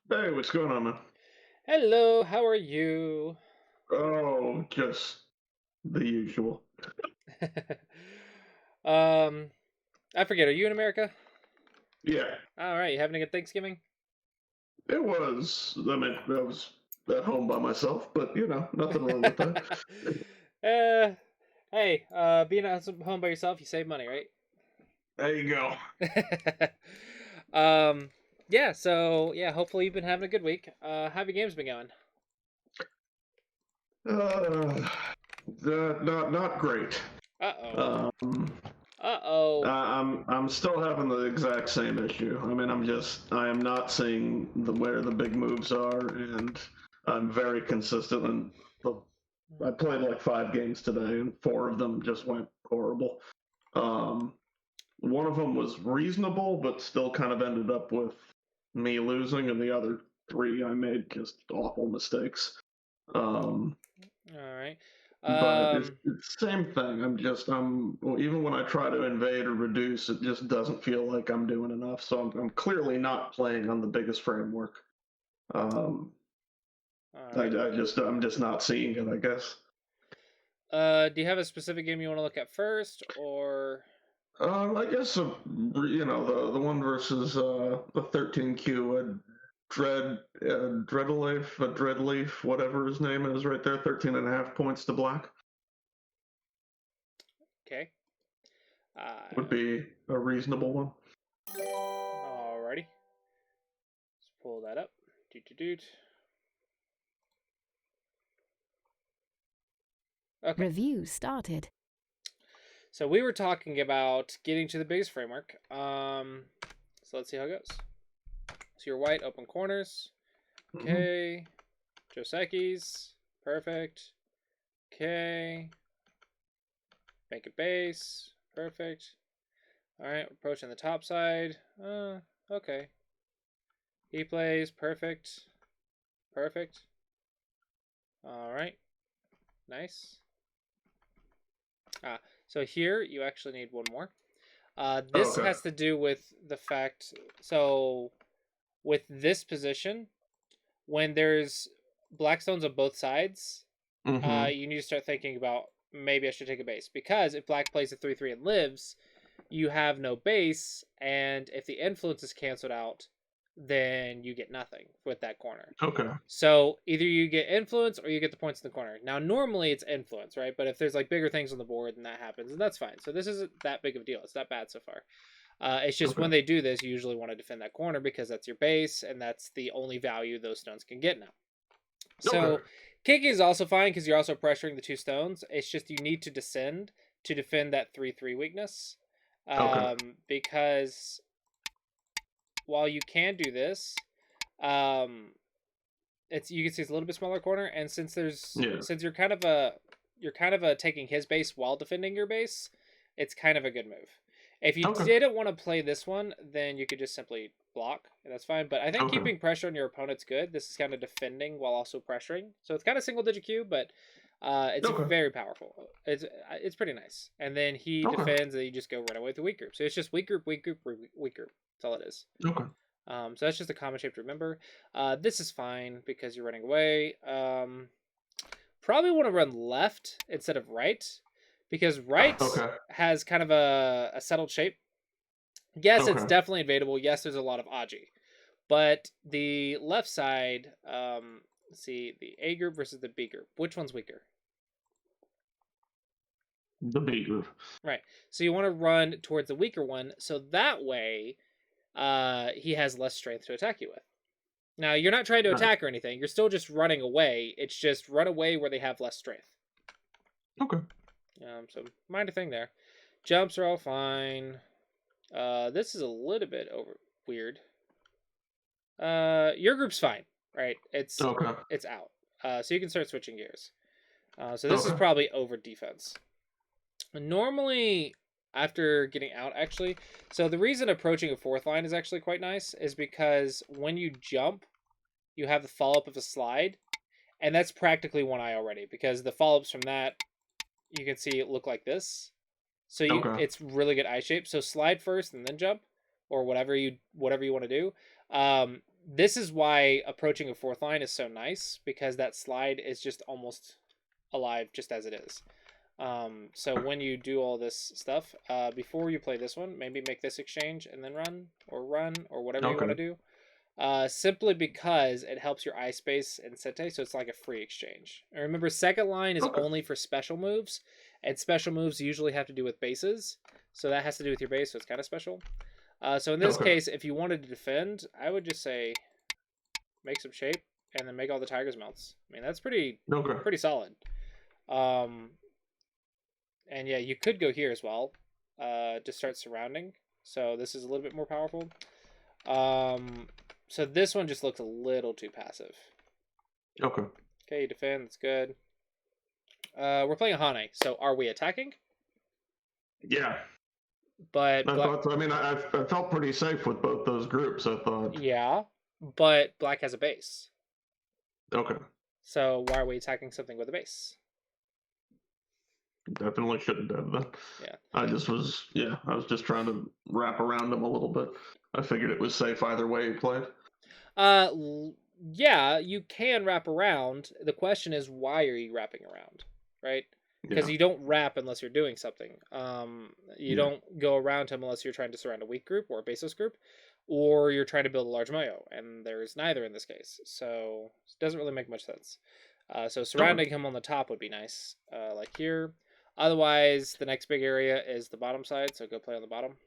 Hey, what's going on, man? Hello, how are you? Oh, just the usual. um, I forget, are you in America? Yeah, All right, you having a good Thanksgiving? it was. I mean, I was at home by myself, but nothing wrong with that. uh, hey, being at home by yourself, you save money, right? There you go. um, yeah, so yeah, hopefully you've been having a good week. How have your games been going? Uh, not great. Uh-oh. Um, Uh-oh. I'm still having the exact same issue. I mean, I am not seeing where the big moves are, and I'm very consistent. And I played like 5 games today, and 4 of them just went horrible. Um, One of them was reasonable, but still kind of ended up with me losing, and the other 3 I made just awful mistakes. Um, All right. but it's, Um, it's the same thing. Well, even when I try to invade or reduce, it just doesn't feel like I'm doing enough. So I'm clearly not playing on the biggest framework. Um, all I, right. I just I'm just not seeing it, I guess. Do you have a specific game you want to look at first, or? I guess the one versus the 13Q Dreadleaf, whatever his name is, right there, 13.5 points to black Okay. would Uh, be a reasonable one. Alrighty. Let's pull that up. Doot doot doot. Okay. Review started. So we were talking about getting to the biggest framework. So let's see how it goes. So you're white, open corners. Hmm. Okay. Joseki's. Perfect. Okay. Make it base. Perfect. Alright, approaching the top side. Okay. He plays. Perfect. Perfect. Alright. Nice. So here you actually need one more. This Okay. has to do with the fact, so with this position, when there's black stones on both sides, Hmm. you need to start thinking about maybe I should take a base. Because if black plays a 3/3 and lives, you have no base, and if the influence is canceled out, then you get nothing with that corner. Okay. So either you get influence or you get the points in the corner. Now normally it's influence, right? But if there's like bigger things on the board, then that happens, and that's fine. So this isn't that big of a deal. It's not bad so far. It's just Okay. when they do this, you usually want to defend that corner because that's your base, and that's the only value those stones can get now. Okay. So kicking is also fine because you're also pressuring the 2 stones. It's just you need to descend to defend that 3/3 weakness. Okay. Because while you can do this, um, it's you can see it's a little bit smaller corner, and Yeah. since you're kind of a taking his base while defending your base, it's kind of a good move. If you Okay. didn't want to play this one, then you could just simply block, and that's fine. But I think Okay. keeping pressure on your opponent's good. This is kind of defending while also pressuring, so it's kind of single digit Q, but it's Okay. very powerful. It's pretty nice. And then he Okay. defends, and you just go right away with the weak group. So it's just weak group, weak group, weak group. That's all it is. Okay. So that's just a common shape to remember. This is fine because you're running away. Probably want to run left instead of right because right Okay. has kind of a settled shape. Yes, it's Okay. definitely invadable. Yes, there's a lot of Aji. But the left side, let's see, the A group versus the B group. Which one's weaker? The B group. Right. So you want to run towards the weaker one so that way he has less strength to attack you with. Now, you're not trying to Right. attack or anything. You're still just running away. It's just run away where they have less strength. Okay. So minor thing there. Jumps are all fine. This is a little bit over weird. Your group's fine, right? Okay. It's out. So you can start switching gears. So this is Okay. probably over defense. Normally, after getting out, actually, so the reason approaching a fourth line is actually quite nice is because when you jump, you have the follow up of a slide, and that's practically one eye already because the follow ups from that you can see it look like this. So Okay. it's really good eye shape. So slide first and then jump, or whatever you want to do. Um, this is why approaching a fourth line is so nice, because that slide is just almost alive just as it is. So when you do all this stuff, before you play this one, maybe make this exchange and then run or whatever you want to Okay. do. Simply because it helps your eye space and sete, so it's like a free exchange. And remember, second line is Okay. only for special moves, and special moves usually have to do with bases, so that has to do with your base, so it's kind of special. So in this Okay. case, if you wanted to defend, I would just say make some shape and then make all the tigers melts. I mean, that's pretty Okay. solid. Um, and yeah, you could go here as well, to start surrounding. So this is a little bit more powerful. So this one just looks a little too passive. Okay. Okay, you defend. That's good. We're playing a Hane, so are we attacking? Yeah. But I black, thought so. I mean, I felt pretty safe with both those groups. I thought. yeah, but black has a base. Okay. So why are we attacking something with a base? Definitely shouldn't have then. Yeah. I was just trying to wrap around him a little bit. I figured it was safe either way he played. Uh, yeah, you can wrap around. The question is, why are you wrapping around, right? Because Yeah. you don't wrap unless you're doing something. You Yeah. don't go around him unless you're trying to surround a weak group or a baseless group, or you're trying to build a large moyo, and there's neither in this case. So it doesn't really make much sense. So Okay. surrounding him on the top would be nice, like here. Otherwise, the next big area is the bottom side, so go play on the bottom.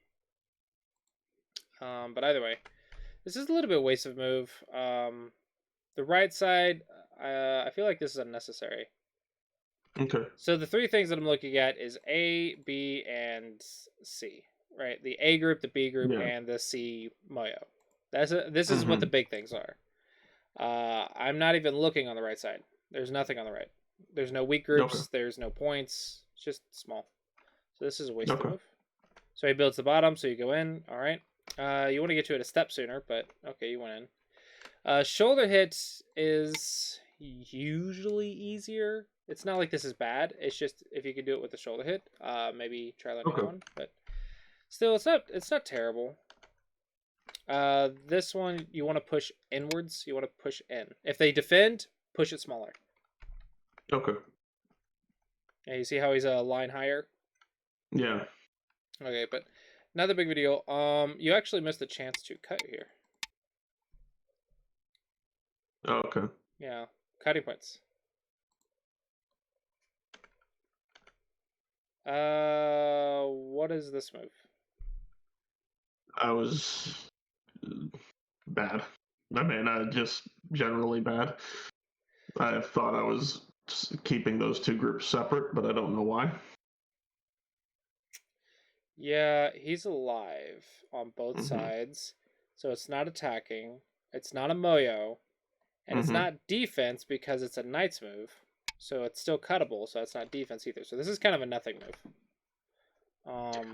But either way, this is a little bit of a waste of move. The right side, I feel like this is unnecessary. Okay. So the three things that I'm looking at is A, B, and C. Right, the A group, the B group, Yeah. and the C Moyo. This is what the Mm-hmm. big things are. I'm not even looking on the right side. There's nothing on the right. There's no weak Okay. groups. There's no points. It's just small. So this is a waste of Okay. move. So he builds the bottom, so you go in. All right. You want to get to it a step sooner, but okay, you went in. Shoulder hit is usually easier. It's not like this is bad. It's just if you could do it with the shoulder hit, maybe try learning that Okay. one. But still, it's not terrible. This one you want to push inwards. You want to push in. If they defend, push it smaller. Okay. Yeah, you see how he's a line higher. Yeah. Okay, but another big video. You actually missed a chance to cut here. Okay. Yeah, cutting points. What is this move? I was bad. I mean, just generally bad. I thought I was keeping those two groups separate, but I don't know why. Yeah, he's alive on both Mm-hmm. sides, so it's not attacking. It's not a Moyo, and it's Mm-hmm. not defense because it's a Knight's move, so it's still cuttable. So it's not defense either. So this is kind of a nothing move.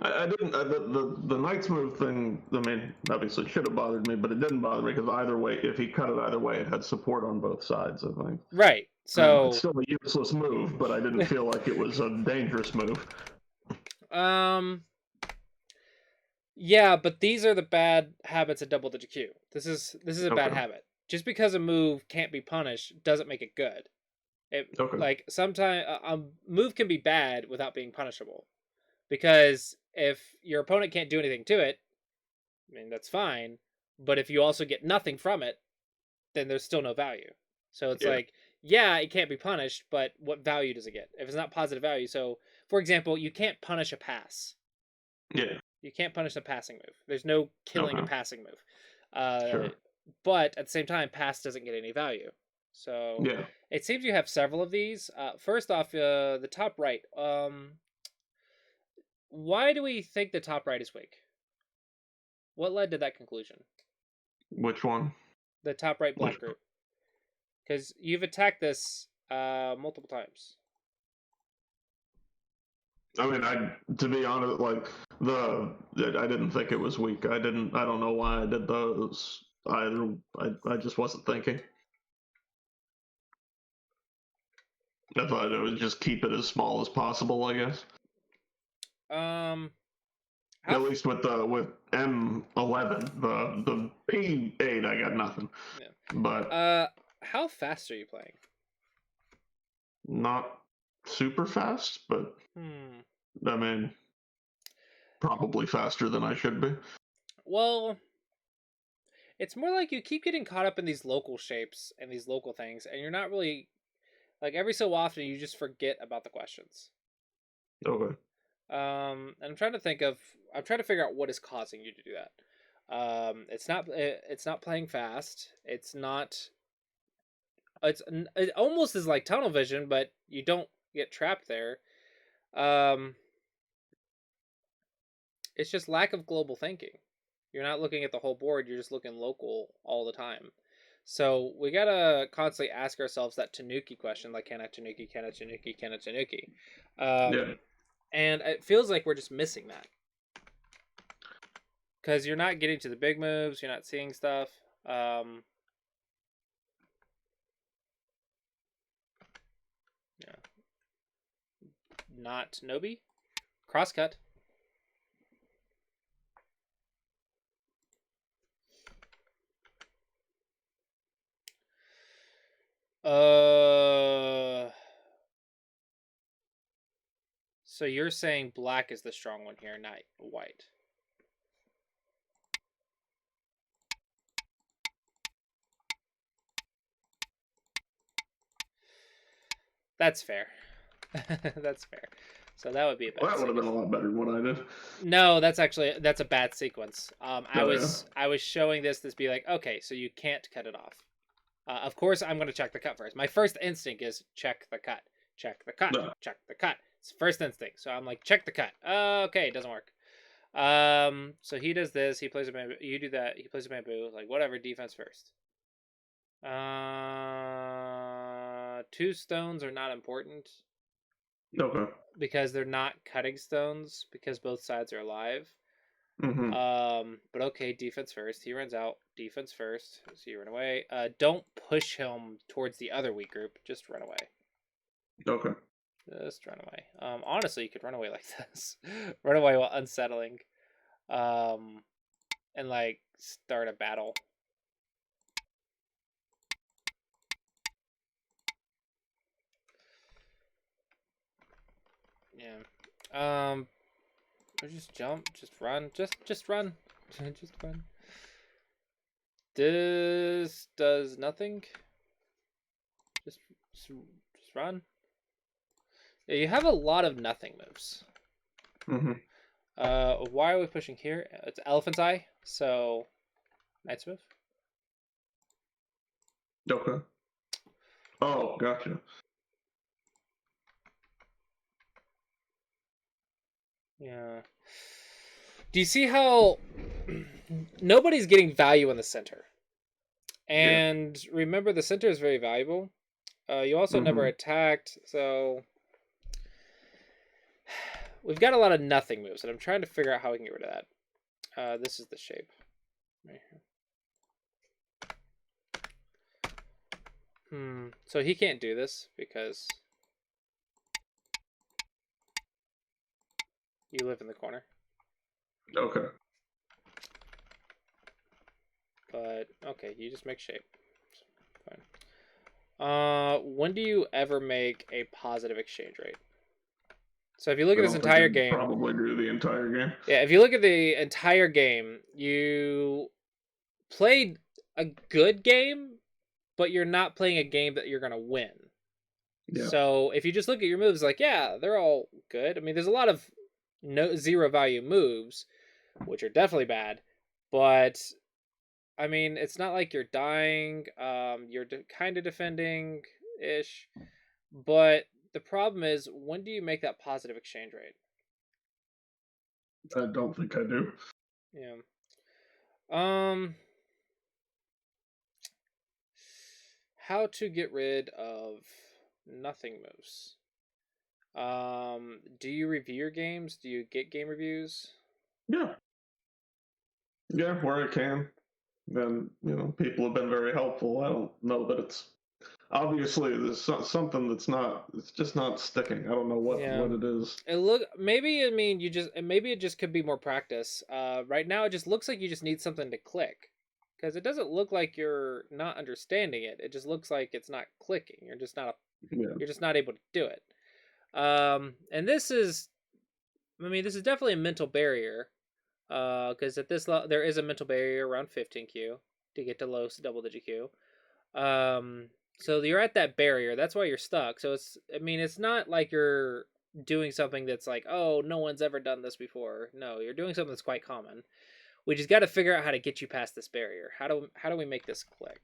I didn't the Knights move thing. I mean, obviously, it should have bothered me, but it didn't bother me because either way, if he cut it either way, it had support on both sides. I think. Right. It's So, still a useless move, but I didn't feel like it was a dangerous move. um, yeah, but these are the bad habits of double digit Q. This is a bad Okay. habit. Just because a move can't be punished doesn't make it good. It Okay. like sometimes a move can be bad without being punishable, because if your opponent can't do anything to it, I mean that's fine. But if you also get nothing from it, then there's still no value. So it's Yeah. like, yeah, it can't be punished, but what value does it get if it's not positive value? So, for example, you can't punish a pass. Yeah. You can't punish a passing move. There's no killing a Okay. passing move. Uh, Sure. but at the same time, pass doesn't get any value. So Yeah. it seems you have several of these. First off, the top right. Why do we think the top right is weak? What led to that conclusion? Which one? The top right Which? black group, because you've attacked this multiple times. I mean, to be honest, like I didn't think it was weak. I didn't. I don't know why I did those either. I just wasn't thinking. I thought it would just keep it as small as possible. I guess. Um, At least with M11, the P8, I got nothing. Yeah. But how fast are you playing? not super fast, but I mean, probably faster than I should be. Well, it's more like you keep getting caught up in these local shapes and these local things, and you're not really like every so often you just forget about the questions. Okay. And I'm trying to figure out what is causing you to do that. It's not playing fast. It almost is like tunnel vision, but you don't get trapped there. It's just lack of global thinking. You're not looking at the whole board. You're just looking local all the time. So we gotta constantly ask ourselves that Tanuki question, like can I Tanuki, can I Tanuki, can I Tanuki? Yeah. And it feels like we're just missing that because you're not getting to the big moves. You're not seeing stuff. Yeah. Not Nobi. Crosscut. So you're saying black is the strong one here, not white. That's fair. That's fair. So that would be a bad. Well, that would have been a lot better than what I did. No, that's a bad sequence. I Oh, was showing this be like, okay, so you can't cut it off. Of course, I'm going to check the cut first. My first instinct is check the cut, check the cut, No. check the cut. It's first instinct. So I'm like, check the cut. Okay, it doesn't work. So he does this. He plays a bamboo. You do that. He plays a bamboo. Like whatever. Defense first. 2 stones are not important. Okay. Because they're not cutting stones. Because both sides are alive. Mm-hmm. But okay, defense first. He runs out. Defense first. So you run away. Don't push him towards the other weak group. Just run away. Okay. Just run away. Honestly, you could run away like this. Run away while unsettling. And like start a battle. Yeah. Or just jump, just run, just run, just run. This does nothing. Just run. Yeah, you have a lot of nothing moves. Mm-hmm. Why are we pushing here? It's Elephant's Eye, so Knight's Move. Okay. Oh, gotcha. Yeah. Do you see how nobody's getting value in the center? And remember, the center is very valuable. You also never attacked, so we've got a lot of nothing moves, and I'm trying to figure out how we can get rid of that. This is the shape. Right here. So he can't do this because you live in the corner. Okay. But okay, you just make shape. Fine. When do you ever make a positive exchange rate? So if you look at this entire game, probably do the entire game. Yeah, if you look at the entire game, you played a good game, but you're not playing a game that you're gonna win. Yeah. So if you just look at your moves, like yeah, they're all good. I mean, there's a lot of zero value moves, which are definitely bad, but I mean, it's not like you're dying. You're kind of defending ish, but the problem is, when do you make that positive exchange rate? I don't think I do. Yeah. How to get rid of nothing moves? Do you review your games? Do you get game reviews? Yeah. Yeah, where I can. And, people have been very helpful. I don't know that it's obviously there's something that's not. It's just not sticking. I don't know Yeah. what it is. It look maybe I mean you just maybe it just could be more practice. Right now it just looks like you just need something to click, because it doesn't look like you're not understanding it. It just looks like it's not clicking. Yeah. You're just not able to do it. And this is, I mean, this is definitely a mental barrier. Because at this level there is a mental barrier around 15Q to get to low double digit Q. So you're at that barrier. That's why you're stuck. So it's, I mean, it's not like you're doing something that's like, oh, no one's ever done this before. No, you're doing something that's quite common. We just got to figure out how to get you past this barrier. How do we make this click?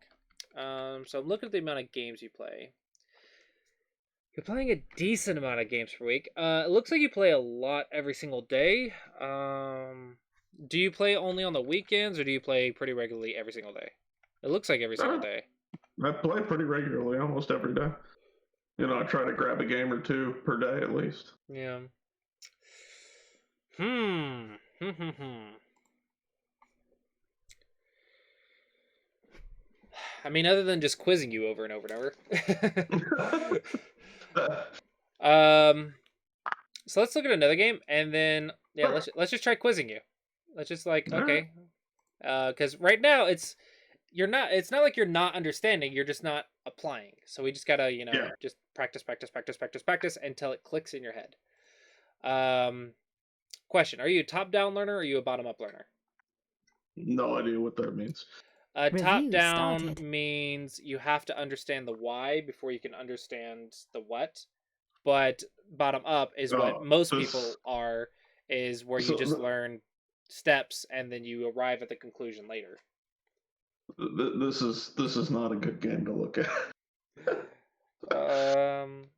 So I'm looking at the amount of games you play. You're playing a decent amount of games per week. It looks like you play a lot every single day. Do you play only on the weekends, or do you play pretty regularly every single day? It looks like every single day. I play pretty regularly, almost every day. You know, I try to grab a game or two per day at least. Yeah. I mean, other than just quizzing you over and over and over. So let's look at another game, and then yeah, let's just try quizzing you. Let's just like, okay, because right now it's not like you're not understanding, you're just not applying. So we just gotta just practice until it clicks in your head. Question: are you a top down learner, or are you a bottom up learner? No idea what that means. Top down means you have to understand the why before you can understand the what. But bottom up is what most people are, is where you just learn steps and then you arrive at the conclusion later. This is not a good game to look at.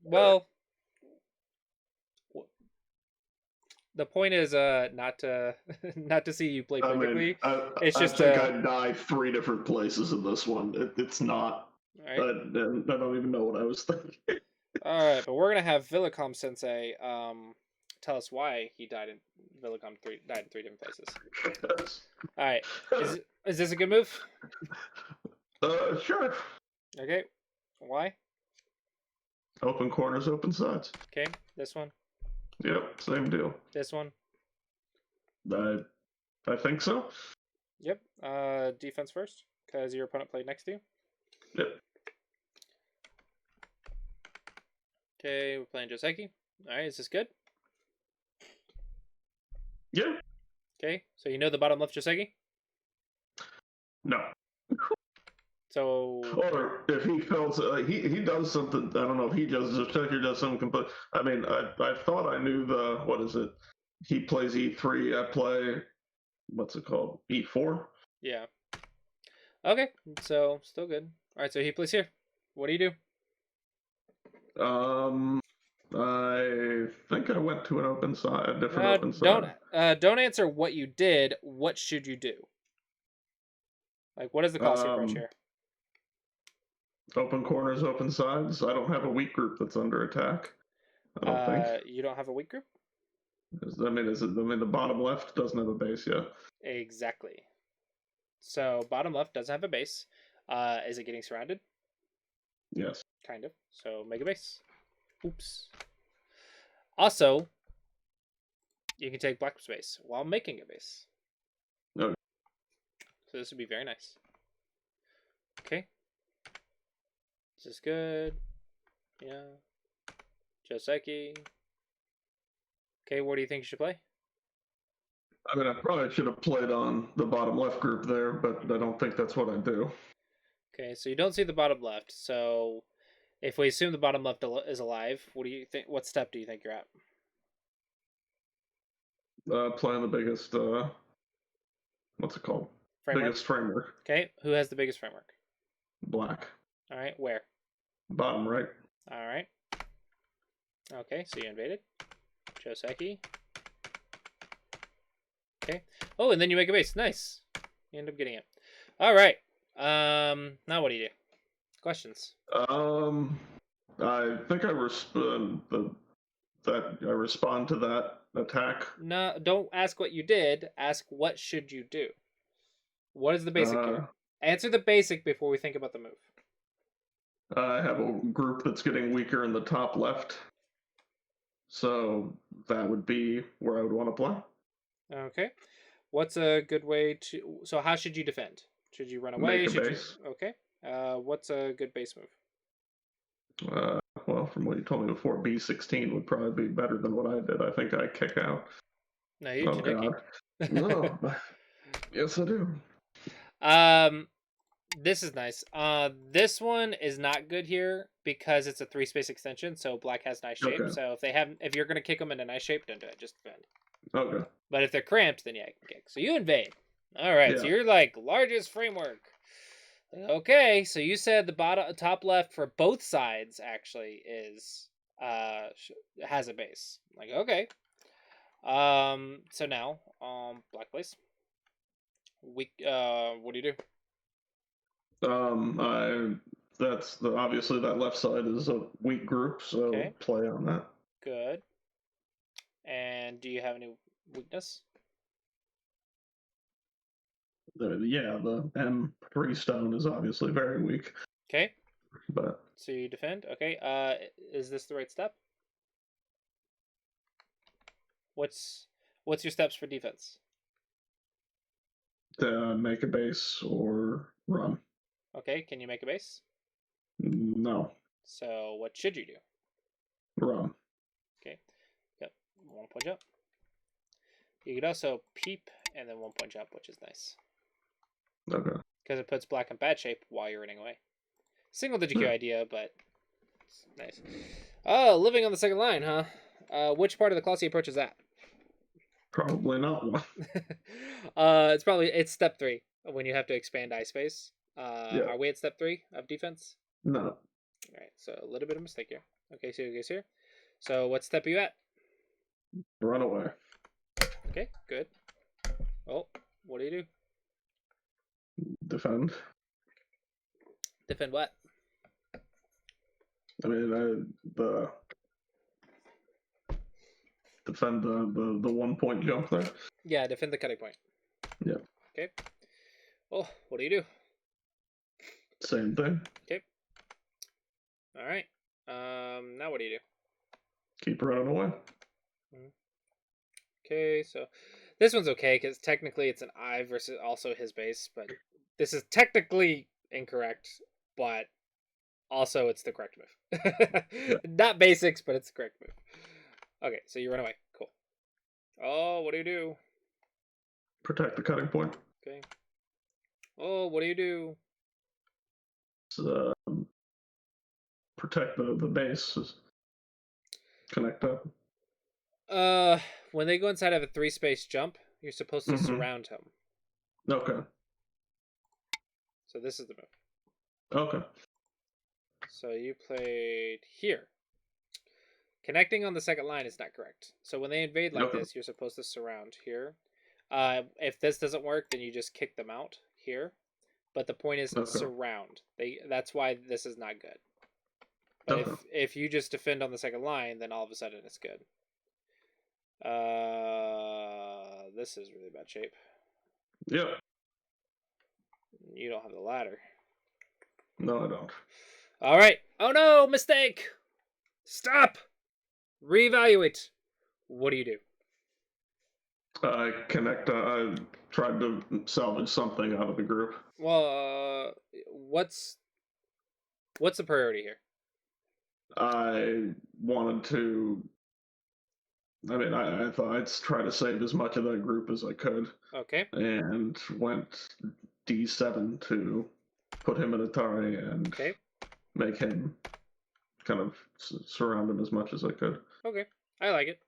Well, the point is not to see you play perfectly. It's just I think I die 3 different places in this one. It's not. Right. I don't even know what I was thinking. All right, but we're gonna have Villicom Sensei tell us why he died in Villicom died in 3 different places. Yes. All right, is this a good move? Sure. Okay, why? Open corners, open sides. Okay, this one. Yep, same deal. This one. I think so. Yep. Defense first, because your opponent played next to you. Yep. Okay, we're playing Joseki. All right, is this good? Yeah. Okay, so you know the bottom left Joseki? No. So. Or if he feels he does something, I don't know if he Joseki does something complete. I mean, I thought I knew what is it? He plays E3. I play, what's it called? E4. Yeah. Okay, so still good. All right, so he plays here. What do you do? I think I went to an open side, a different open side. Don't answer what you did. What should you do? Like, what is the Clossi approach here? Open corners, open sides. I don't have a weak group that's under attack. I don't think. You don't have a weak group? I mean, the bottom left doesn't have a base yet. Exactly. So bottom left doesn't have a base. Is it getting surrounded? Yes. Kind of. So make a base. Oops. Also, you can take black space while making a base. Okay. So this would be very nice. Okay. This is good. Yeah. Joseki. Okay, what do you think you should play? I mean, I probably should have played on the bottom left group there, but I don't think that's what I do. Okay, so you don't see the bottom left. So if we assume the bottom left is alive, what do you think? What step do you think you're at? Playing the biggest, what's it called? Framework? Biggest framework. Okay, who has the biggest framework? Black. All right, where? Bottom right. All right. Okay, so you invaded. Joseki. Okay. Oh, and then you make a base. Nice. You end up getting it. All right. Now what do you do? Questions? I think I respond to that attack. No, don't ask what you did. Ask what should you do. What is the basic here? Answer the basic before we think about the move. I have a group that's getting weaker in the top left, so that would be where I would want to play. Okay. What's a good way to? So how should you defend? Should you run away? Make a Should you? base. Okay. What's a good base move? Well, from what you told me before, B16 would probably be better than what I did. I think I kick out. No, you're Oh Kaneki. God, no. Yes, I do. This is nice. This one is not good here because it's a 3-space extension. So black has nice shape. Okay. So if you're gonna kick them in a nice shape, don't do it. Just defend. Okay. But if they're cramped, then yeah, you can kick. So you invade. All right. Yeah. So you're like largest framework. Okay. So you said the top left for both sides actually is has a base. Like okay. So now black place. What do you do? That's obviously that left side is a weak group, so Okay. play on that. Good. And do you have any weakness? Yeah, the M3 stone is obviously very weak, Okay. but So you defend. Okay. Is this the right step? What's your steps for defense? make a base or run. Okay. Can you make a base? No, So what should you do? run. Okay. Yep. 1 point jump. You could also peep and then 1 point jump, which is nice. Okay. Because it puts black in bad shape while you're running away. Single digit Q idea, but it's nice. Oh, living on the second line, huh? Which part of the Clossi approach is that? Probably not one. It's step 3 when you have to expand eye space. Yeah. Are we at step 3 of defense? No. All right, so a little bit of mistake here. Okay, so you guys here. So what step are you at? Run away. Okay, good. Oh, what do you do? Defend. Defend what? I mean, defend the 1 point jump there. Yeah, defend the cutting point. Yeah. Okay. Oh, what do you do? Same thing. Okay. All right. Now what do you do? Keep running away. Okay, so this one's okay because technically it's an I versus also his base, but this is technically incorrect, but also it's the correct move. Yeah. Not basics, but it's the correct move. Okay, so you run away. Cool. Oh, what do you do? Protect the cutting point. Okay. Oh, what do you do? Protect the base. Connect up. When they go inside of a 3-space jump, you're supposed to surround him. Okay. So this is the move. Okay. So you played here. Connecting on the second line is not correct. So when they invade like this, you're supposed to surround here. If this doesn't work, then you just kick them out here. But the point is surround. That's why this is not good. But if you just defend on the second line, then all of a sudden it's good. This is really bad shape. Yeah. You don't have the ladder. No, I don't. All right. Oh no, mistake. Stop. Reevaluate. What do you do? I connect. I tried to salvage something out of the group. Well, what's the priority here? I wanted to. I mean, I thought I'd try to save as much of that group as I could. Okay. And went D7 to put him in Atari and make him kind of surround him as much as I could. Okay, I like it.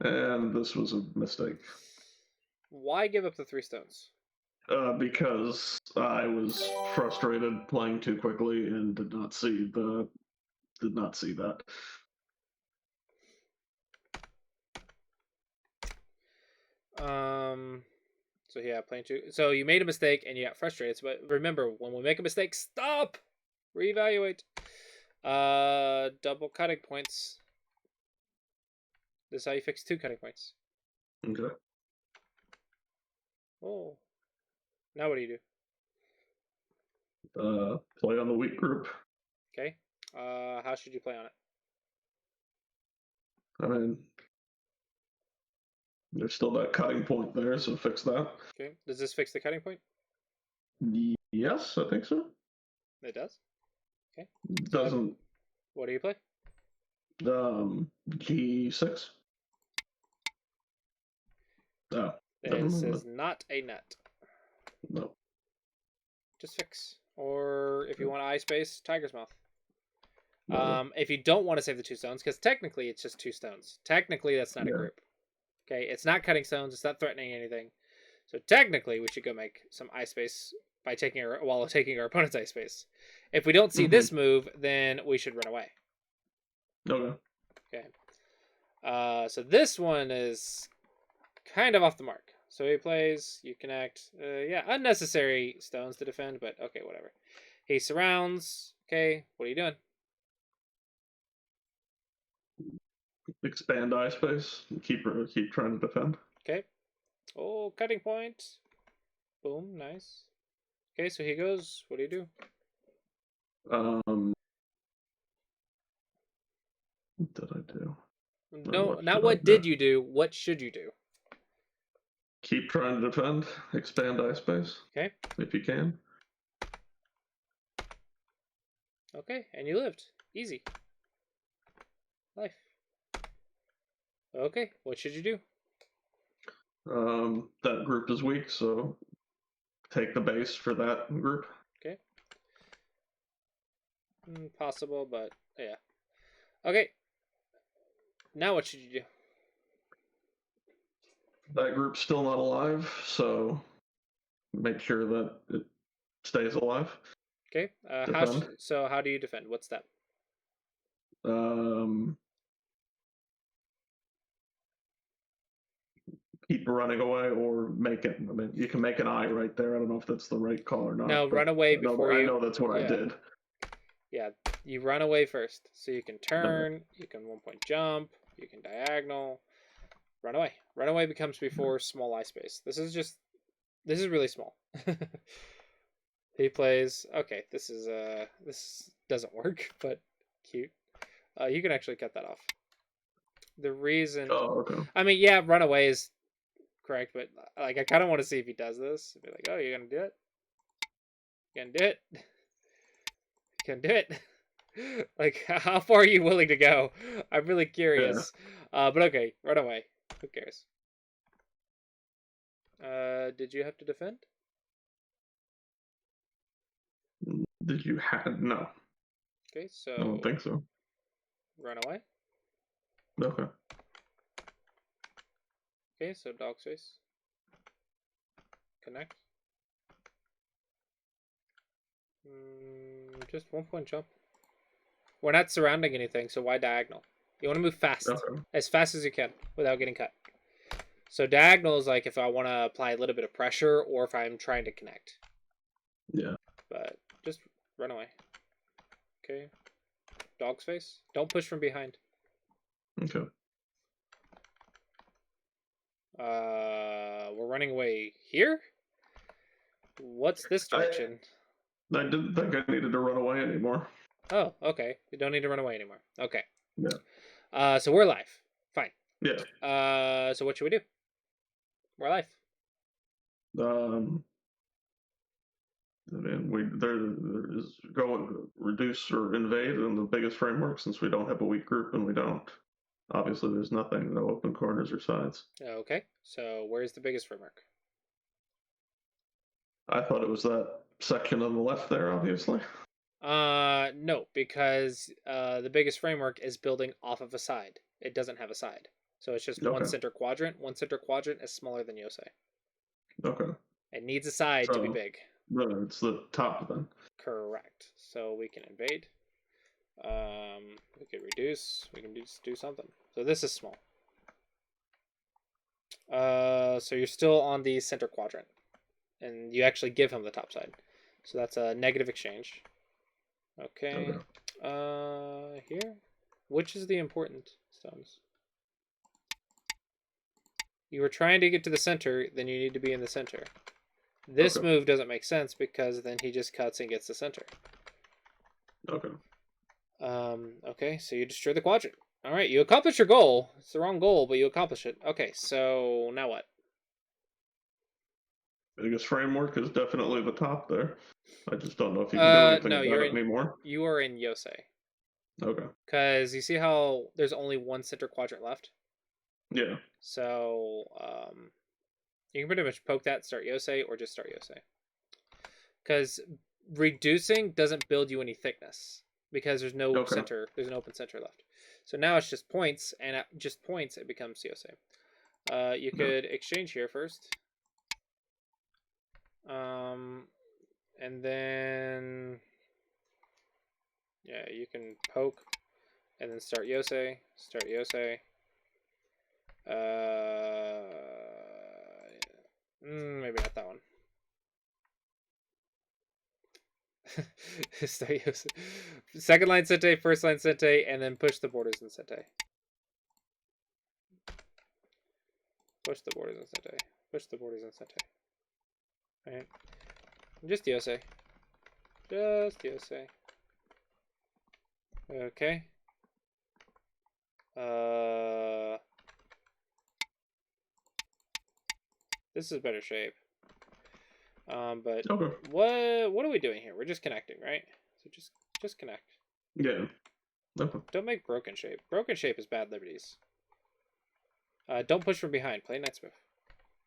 And this was a mistake. Why give up the 3 stones? Because I was frustrated playing too quickly and did not see that. So yeah, playing too. So you made a mistake and you got frustrated. But remember, when we make a mistake, stop, reevaluate. Double cutting points. This is how you fix 2 cutting points. Okay. Oh. Now what do you do? Play on the weak group. Okay. How should you play on it? I mean, there's still that cutting point there, so fix that. Okay. Does this fix the cutting point? Yes, I think so. It does. Okay. Doesn't What do you play? G6? No. This is not a nut. No. Just fix. Or if you want eye space, Tiger's Mouth. No. If you don't want to save the 2 stones, because technically it's just 2 stones. Technically, that's not a group. Okay, it's not cutting stones. It's not threatening anything. So technically, we should go make some eye space by taking our opponent's eye space. If we don't see this move, then we should run away. Okay. Okay. So this one is kind of off the mark. So he plays, you connect. Yeah, unnecessary stones to defend, but okay, whatever. He surrounds. Okay, what are you doing? Expand eye space. Keep trying to defend. Okay. Oh, cutting point. Boom, nice. Okay, so he goes. What do you do? What did I do? No, not what did you do. What should you do? Keep trying to defend. Expand eye space. Okay. If you can. Okay, and you lived. Easy. Life. Okay, what should you do? That group is weak, so take the base for that group. Okay. Possible, but yeah. Okay. Now what should you do? That group's still not alive, so make sure that it stays alive. Okay. How do you defend? What step? Keep running away or make it. I mean, you can make an eye right there. I don't know if that's the right call or not. No, run away before you. I know that's what I did. Yeah, you run away first. So you can turn, you can 1-point jump, you can diagonal. Run away. Run away becomes before small eye space. This is really small. He plays. Okay, this doesn't work, but cute. You can actually cut that off. The reason. Oh, okay. I mean, yeah, run away is correct, but like I kind of want to see if he does this. Be like, oh, you're gonna do it. You gonna do it. You can do it. Like, how far are you willing to go? I'm really curious. Yeah. But okay, run away. Who cares? Did you have to defend? Did you have no? Okay, so I don't think so. Run away. Okay. Okay, so dog's face. Connect. Just 1-point jump. We're not surrounding anything, so why diagonal? You want to move fast. Okay. As fast as you can without getting cut. So diagonal is like if I want to apply a little bit of pressure or if I'm trying to connect. Yeah. But just run away. Okay. Dog's face. Don't push from behind. Okay. We're running away here? What's this direction? I didn't think I needed to run away anymore. Oh, okay. You don't need to run away anymore. Okay. Yeah. So we're live. Fine. Yeah. So what should we do? We're live. I mean, there is go reduce or invade in the biggest framework since we don't have a weak group and we don't. Obviously, there's nothing, no open corners or sides. Okay, so where's the biggest framework? I thought it was that section on the left there, obviously. No, because the biggest framework is building off of a side. It doesn't have a side. So it's just one center quadrant. One center quadrant is smaller than Yosei. Okay. It needs a side to be big. It's the top then. Correct. So we can invade. We can reduce. We can just do something. So this is small. So you're still on the center quadrant. And you actually give him the top side. So that's a negative exchange. Okay. Here? Which is the important stones? You were trying to get to the center, then you need to be in the center. This move doesn't make sense because then he just cuts and gets the center. Okay. Okay, so you destroy the quadrant. All right, you accomplish your goal. It's the wrong goal, but you accomplish it. Okay, so now what? Biggest framework is definitely the top there. I just don't know if you can do anything No, about it anymore. You are in Yosei. Okay. Because you see how there's only one center quadrant left? Yeah. So, you can pretty much poke that, start Yosei, or just start Yosei. Because reducing doesn't build you any thickness. Because there's no center, there's an open center left. So now it's just points, and at just points, it becomes Yosei. You could exchange here first. And then... yeah, you can poke, and then start Yosei, maybe not that one. Start Yosei. Second line Sente, first line Sente, and then push the borders in Sente. Push the borders in Sente. Push the borders in Sente. Alright. Just Yosei. Just Yosei. Okay. This is better shape. But what are we doing here? We're just connecting, right? So just connect. Yeah. Okay. Don't make broken shape. Broken shape is bad liberties. Don't push from behind. Play Knight's Move.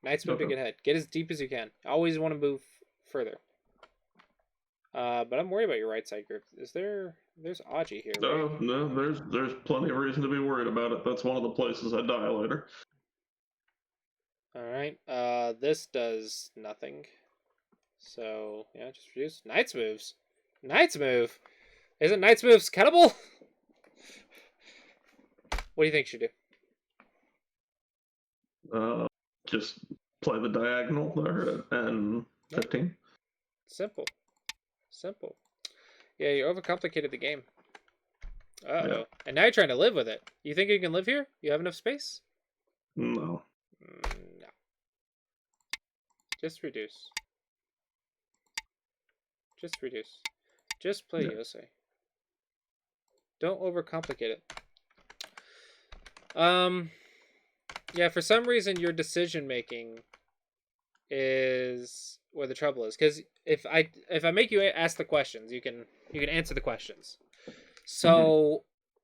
Knight's Move to get ahead. Get as deep as you can. Always want to move further. But I'm worried about your right side group. There's Aji here, right? No, there's plenty of reason to be worried about it. That's one of the places I die later. Alright. This does nothing. So, yeah, just reduce. Knight's moves. Knight's move? Isn't Knight's moves cuttable? What do you think you should do? Just play the diagonal there and 15. Simple. Yeah, you overcomplicated the game. Uh-oh. Yeah. And now you're trying to live with it. You think you can live here? You have enough space? No. No. Just reduce. Just play Yosei. Don't overcomplicate it. Yeah, for some reason your decision making is where the trouble is. Because if I make you ask the questions, you can answer the questions. So,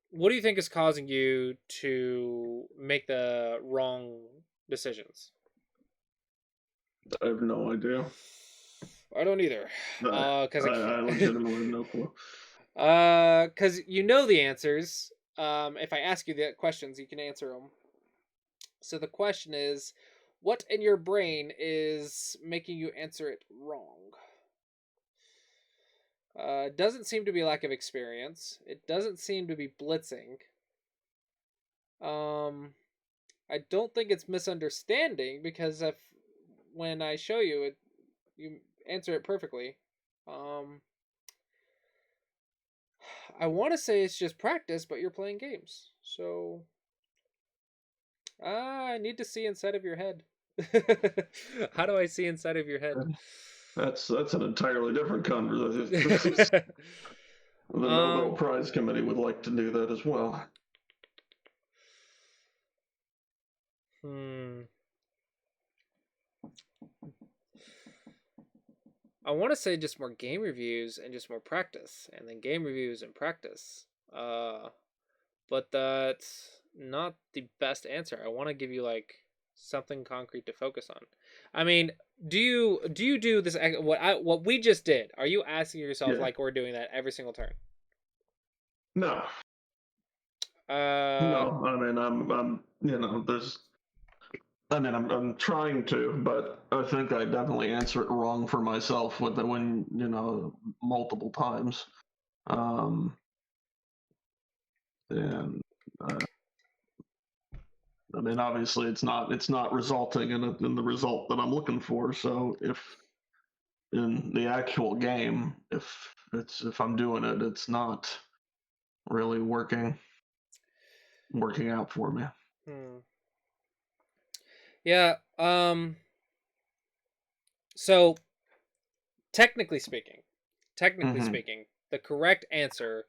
what do you think is causing you to make the wrong decisions? I have no idea. I don't either. Because I legitimately have no clue. Because you know the answers. If I ask you the questions, you can answer them. So the question is, what in your brain is making you answer it wrong? It doesn't seem to be lack of experience. It doesn't seem to be blitzing. I don't think it's misunderstanding because when I show you it, you answer it perfectly. I want to say it's just practice, but you're playing games. So I need to see inside of your head. How do I see inside of your head? That's an entirely different conversation. The Nobel Prize Committee would like to do that as well. I want to say just more game reviews and just more practice, and then game reviews and practice. But that's not the best answer. I want to give you like something concrete to focus on. I mean, do you do this what we just did? Are you asking yourself like we're doing that every single turn? No. No, I mean I'm trying to, but I think I definitely answer it wrong for myself with multiple times. And I mean, obviously, it's not resulting in the result that I'm looking for. So if in the actual game, if I'm doing it, it's not really working out for me. Yeah. So technically speaking, Mm-hmm. the correct answer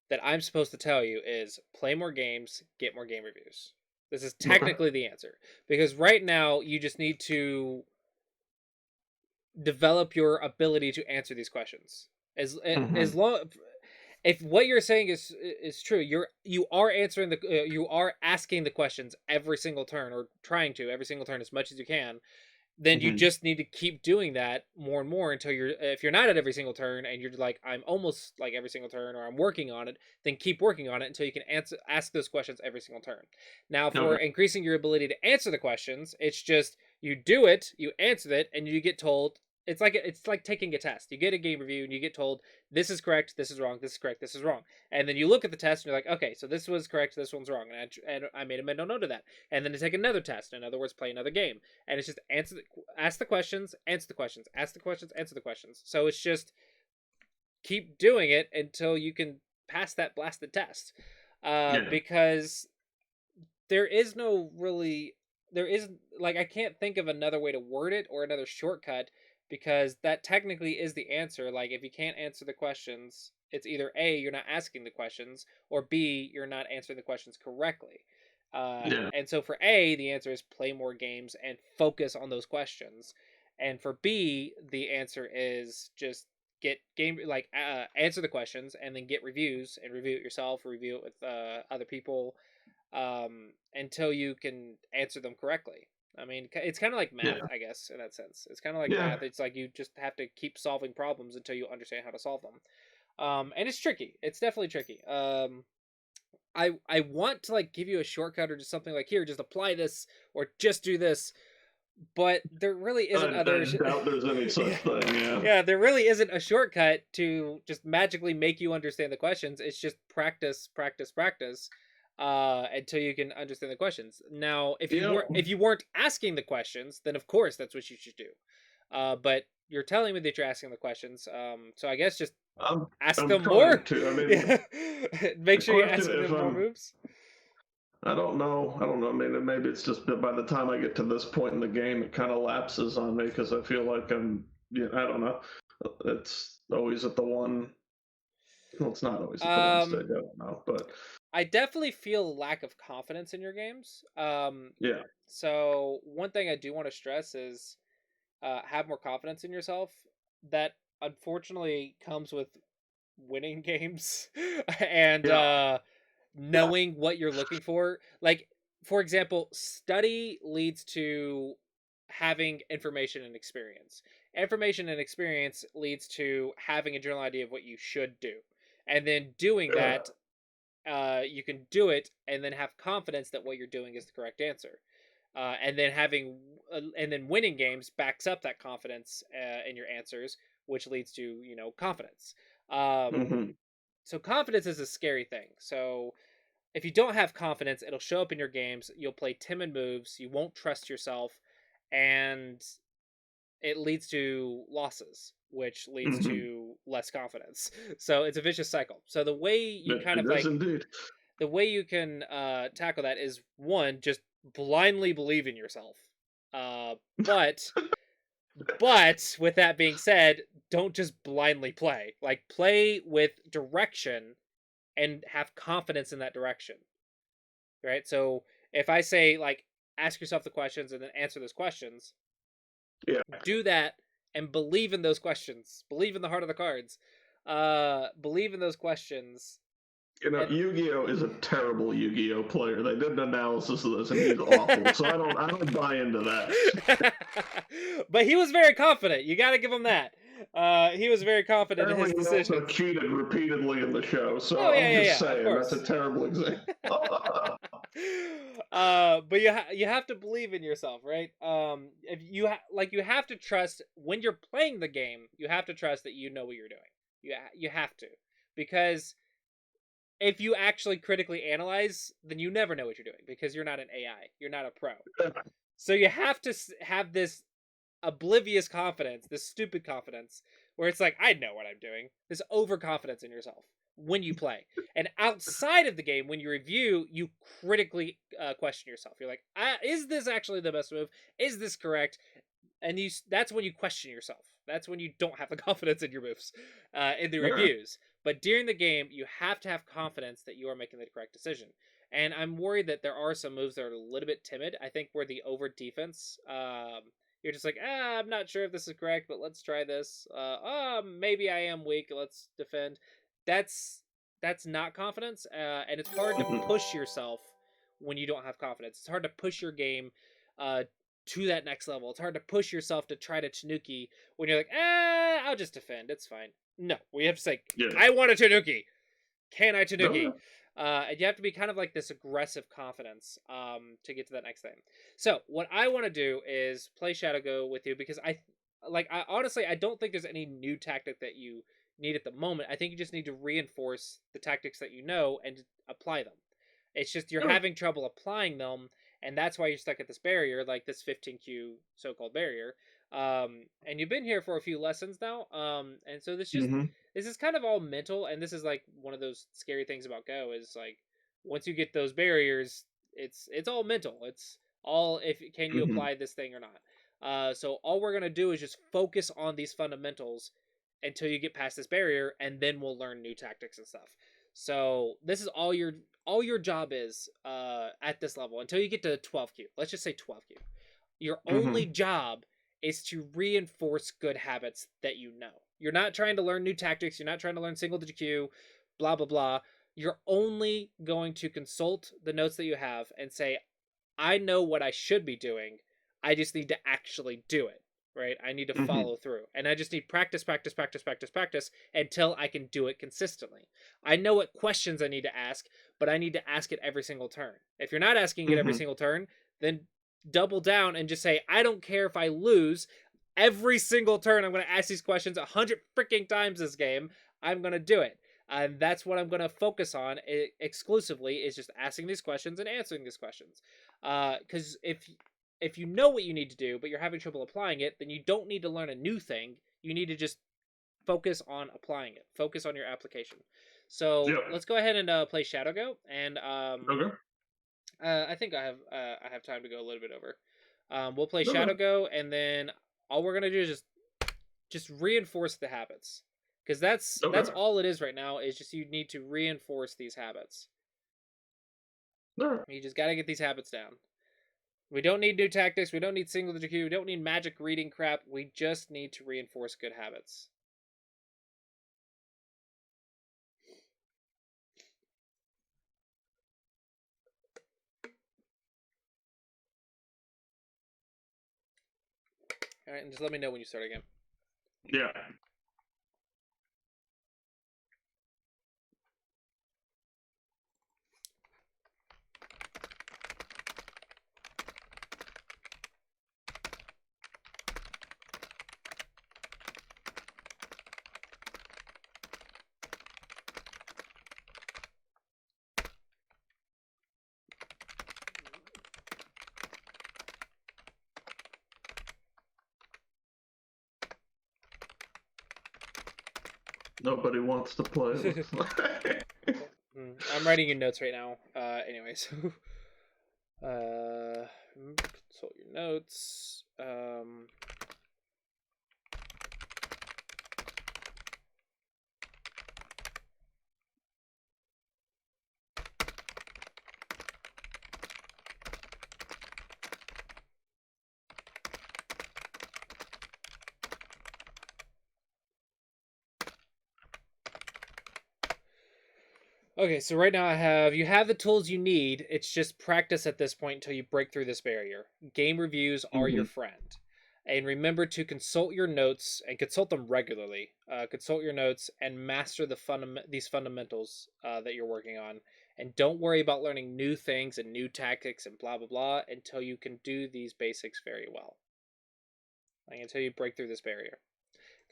that I'm supposed to tell you is play more games, get more game reviews. This is Okay. technically the answer, because right now you just need to develop your ability to answer these questions. As Mm-hmm. long, if what you're saying is true, you are answering you are asking the questions every single turn, or trying to every single turn as much as you can, then you Mm-hmm. just need to keep doing that more and more until you're, if you're not at every single turn and you're like, I'm almost like every single turn, or I'm working on it, then keep working on it until you can ask those questions every single turn. Now, for Okay. increasing your ability to answer the questions, it's just you do it, you answer it, and you get told, it's like taking a test. You get a game review and you get told, this is correct, this is wrong, this is correct, this is wrong. And then you look at the test and you're like, okay, so this was correct, this one's wrong, and I made a mental note of that. And then to take another test, in other words, play another game, and it's just ask the questions, answer the questions, ask the questions, answer the questions. So it's just keep doing it until you can pass that blasted test. Yeah. Because there is no really, there is, like, I can't think of another way to word it or another shortcut, because that technically is the answer. Like, if you can't answer the questions, it's either A, you're not asking the questions, or B, you're not answering the questions correctly. Yeah. And so for A, the answer is play more games and focus on those questions. And for B, the answer is just get game, like, answer the questions and then get reviews and review it yourself, review it with other people, until you can answer them correctly. I mean, it's kind of like math, Yeah. I guess, in that sense. It's kind of like Yeah. math. It's like you just have to keep solving problems until you understand how to solve them. And it's tricky. It's definitely tricky. I want to, like, give you a shortcut or just something like, here, just apply this or just do this, but there really isn't I other. doubt there's any Yeah, such thing. Yeah. yeah, there really isn't a shortcut to just magically make you understand the questions. It's just practice, practice, practice, until you can understand the questions. Now, Yeah. if you weren't asking the questions, then of course that's what you should do. But you're telling me that you're asking the questions, so I guess just I'm ask I'm them more. trying to. I mean, Yeah, make the sure you question ask if them more I'm moves. I don't know. I don't know. I mean, maybe it's just that by the time I get to this point in the game, it kind of lapses on me because I feel like I don't know. It's always at the one. Well, it's not always at the one Um, stage. I don't know, but I definitely feel a lack of confidence in your games. yeah, So one thing I do want to stress is, have more confidence in yourself. That unfortunately comes with winning games and yeah, knowing what you're looking for. Like, for example, study leads to having information and experience. Information and experience leads to having a general idea of what you should do. And then doing yeah. that, you can do it and then have confidence that what you're doing is the correct answer. And then winning games backs up that confidence in your answers, which leads to, confidence. Um, Hmm. so confidence is a scary thing. So if you don't have confidence, it'll show up in your games. You'll play timid moves. You won't trust yourself, and it leads to losses, which leads Hmm. to less confidence. So it's a vicious cycle. So the way you kind of It is like indeed. the way you can tackle that is, one, just blindly believe in yourself. Uh, but with that being said, don't just blindly play. Like, play with direction and have confidence in that direction. Right? So if I say, like, ask yourself the questions and then answer those questions, Yeah. do that and believe in those questions. Believe in the heart of the cards. Believe in those questions. And Yu-Gi-Oh is a terrible Yu-Gi-Oh player. They did an analysis of this, and he's awful. So I don't buy into that. but he was very confident. You got to give him that. He was very confident in his Apparently, he also decisions. cheated repeatedly in the show. Oh, So yeah, I'm yeah, just yeah. Of saying that's a course. terrible example. But you have to believe in yourself, right? If you have to trust when you're playing the game. You have to trust that you know what you're doing. You have to, because if you actually critically analyze, then you never know what you're doing, because you're not an AI. You're not a pro. So you have to have this oblivious confidence, this stupid confidence, where it's like, I know what I'm doing. This overconfidence in yourself when you play. And outside of the game, when you review, you critically question yourself. You're like, is this actually the best move? Is this correct? and that's when you question yourself. That's when you don't have the confidence in your moves, in the Yeah. reviews. But during the game, you have to have confidence that you are making the correct decision. And I'm worried that there are some moves that are a little bit timid. I think where the over defense, you're just like, I'm not sure if this is correct, but let's try this. Maybe I am weak. Let's defend. That's not confidence, and it's hard to push yourself when you don't have confidence. It's hard to push your game uh, to that next level. It's hard to push yourself to try to Tanuki when you're like, I'll just defend. It's fine. No, we have to say, I want a Tanuki. Can I Tanuki? And you have to be kind of like this aggressive confidence to get to that next thing. So what I want to do is play Shadow Go with you because I honestly I don't think there's any new tactic that you need at the moment. I think you just need to reinforce the tactics that you know and apply them. It's just you're having trouble applying them, and that's why you're stuck at this barrier, like this 15Q so-called barrier. And you've been here for a few lessons now, and so this is kind of all mental, and this is like one of those scary things about Go is like once you get those barriers, it's all mental. It's all if can you apply this thing or not. So all we're gonna do is just focus on these fundamentals until you get past this barrier, and then we'll learn new tactics and stuff. So this is all your job is at this level until you get to 12Q. Let's just say 12Q. Your only job is to reinforce good habits that you know. You're not trying to learn new tactics. You're not trying to learn single digit Q, blah, blah, blah. You're only going to consult the notes that you have and say, I know what I should be doing. I just need to actually do it, right? I need to follow through. And I just need practice, practice, practice, practice, practice until I can do it consistently. I know what questions I need to ask, but I need to ask it every single turn. If you're not asking it every single turn, then double down and just say, I don't care if I lose. Every single turn, I'm going to ask these questions 100 freaking times this game. I'm going to do it. And that's what I'm going to focus on exclusively is just asking these questions and answering these questions. Because if you know what you need to do, but you're having trouble applying it, then you don't need to learn a new thing. You need to just focus on applying it. Focus on your application. So let's go ahead and play Shadow Go. And I think I have time to go a little bit over. We'll play Shadow Go, and then all we're gonna do is just reinforce the habits, because that's all it is right now. Is just you need to reinforce these habits. You just got to get these habits down. We don't need new tactics. We don't need single digit Q. We don't need magic reading crap. We just need to reinforce good habits. All right, and just let me know when you start again. Yeah. Nobody wants to play. I'm writing your notes right now. Anyways. Consult your notes. Okay, so right now you have the tools you need. It's just practice at this point until you break through this barrier. Game reviews are your friend. And remember to consult your notes and consult them regularly. Consult your notes and master these fundamentals that you're working on. And don't worry about learning new things and new tactics and blah, blah, blah until you can do these basics very well. Like until you break through this barrier.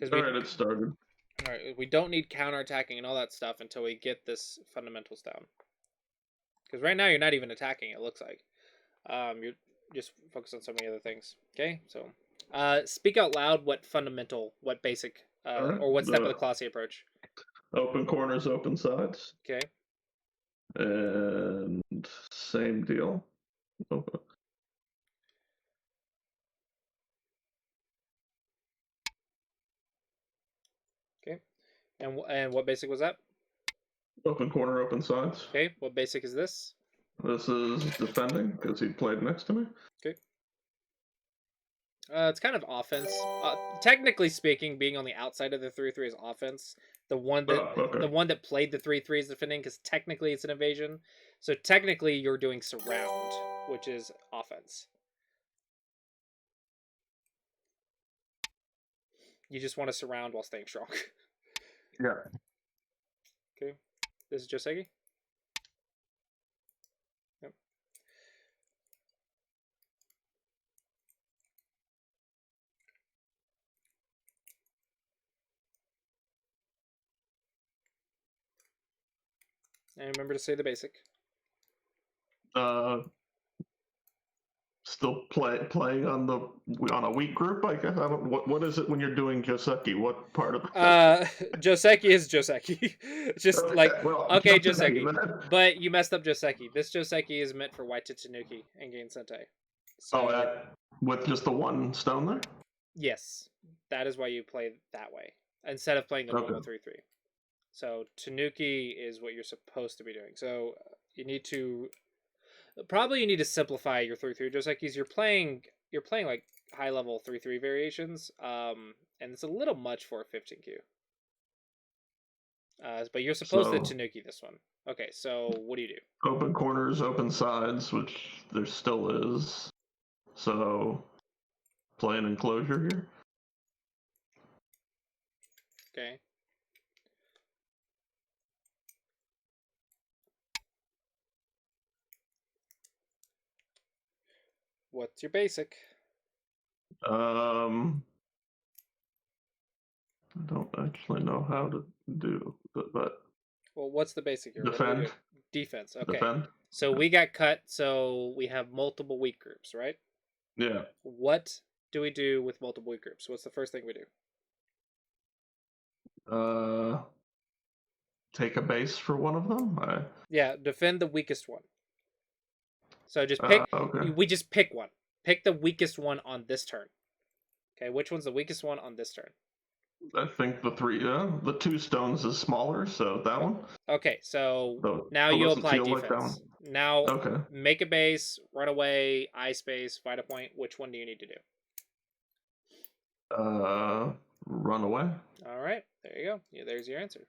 Alright, it started. Alright, we don't need counterattacking and all that stuff until we get this fundamentals down. Because right now you're not even attacking, it looks like. You're just focused on so many other things. Okay, so speak out loud what basic, or what step of the Clossi approach. Open corners, open sides. Okay. And same deal. Okay. And what basic was that? Open corner, open sides. Okay. What basic is this? This is defending because he played next to me. Okay. It's kind of offense. Technically speaking, being on the outside of the 3-3 is offense. The one that played the 3-3 is defending because technically it's an invasion. So technically you're doing surround, which is offense. You just want to surround while staying strong. Yeah. Okay. This is Joseki. Yep. And remember to say the basic. Still playing on a weak group. I guess I don't. What is it when you're doing Joseki? What part of? Joseki is Joseki. Just okay, like well, okay, Joseki, but you messed up Joseki. This Joseki is meant for Waita Tanuki and Gain Sentai. So, with just the one stone there. Yes, that is why you play that way instead of playing the normal 3-3. So Tanuki is what you're supposed to be doing. So you need to simplify your 3-3 Josekis. You're playing like high level 3-3 variations, and it's a little much for a 15Q. But you're supposed to Tanuki this one. Okay, so what do you do? Open corners, open sides, which there still is. So play an enclosure here. Okay. What's your basic? I don't actually know how to do, but well, what's the basic here? Defend. Defense. Okay. Defend. So we got cut. So we have multiple weak groups, right? Yeah. What do we do with multiple weak groups? What's the first thing we do? Take a base for one of them. Yeah, defend the weakest one. So just pick. Okay. We just pick one. Pick the weakest one on this turn. Okay, which one's the weakest one on this turn? I think the two stones is smaller, so that one. Okay, so now you apply defense. Like now make a base, run away, ice base, fight a point. Which one do you need to do? Run away. All right, there you go. Yeah, there's your answer.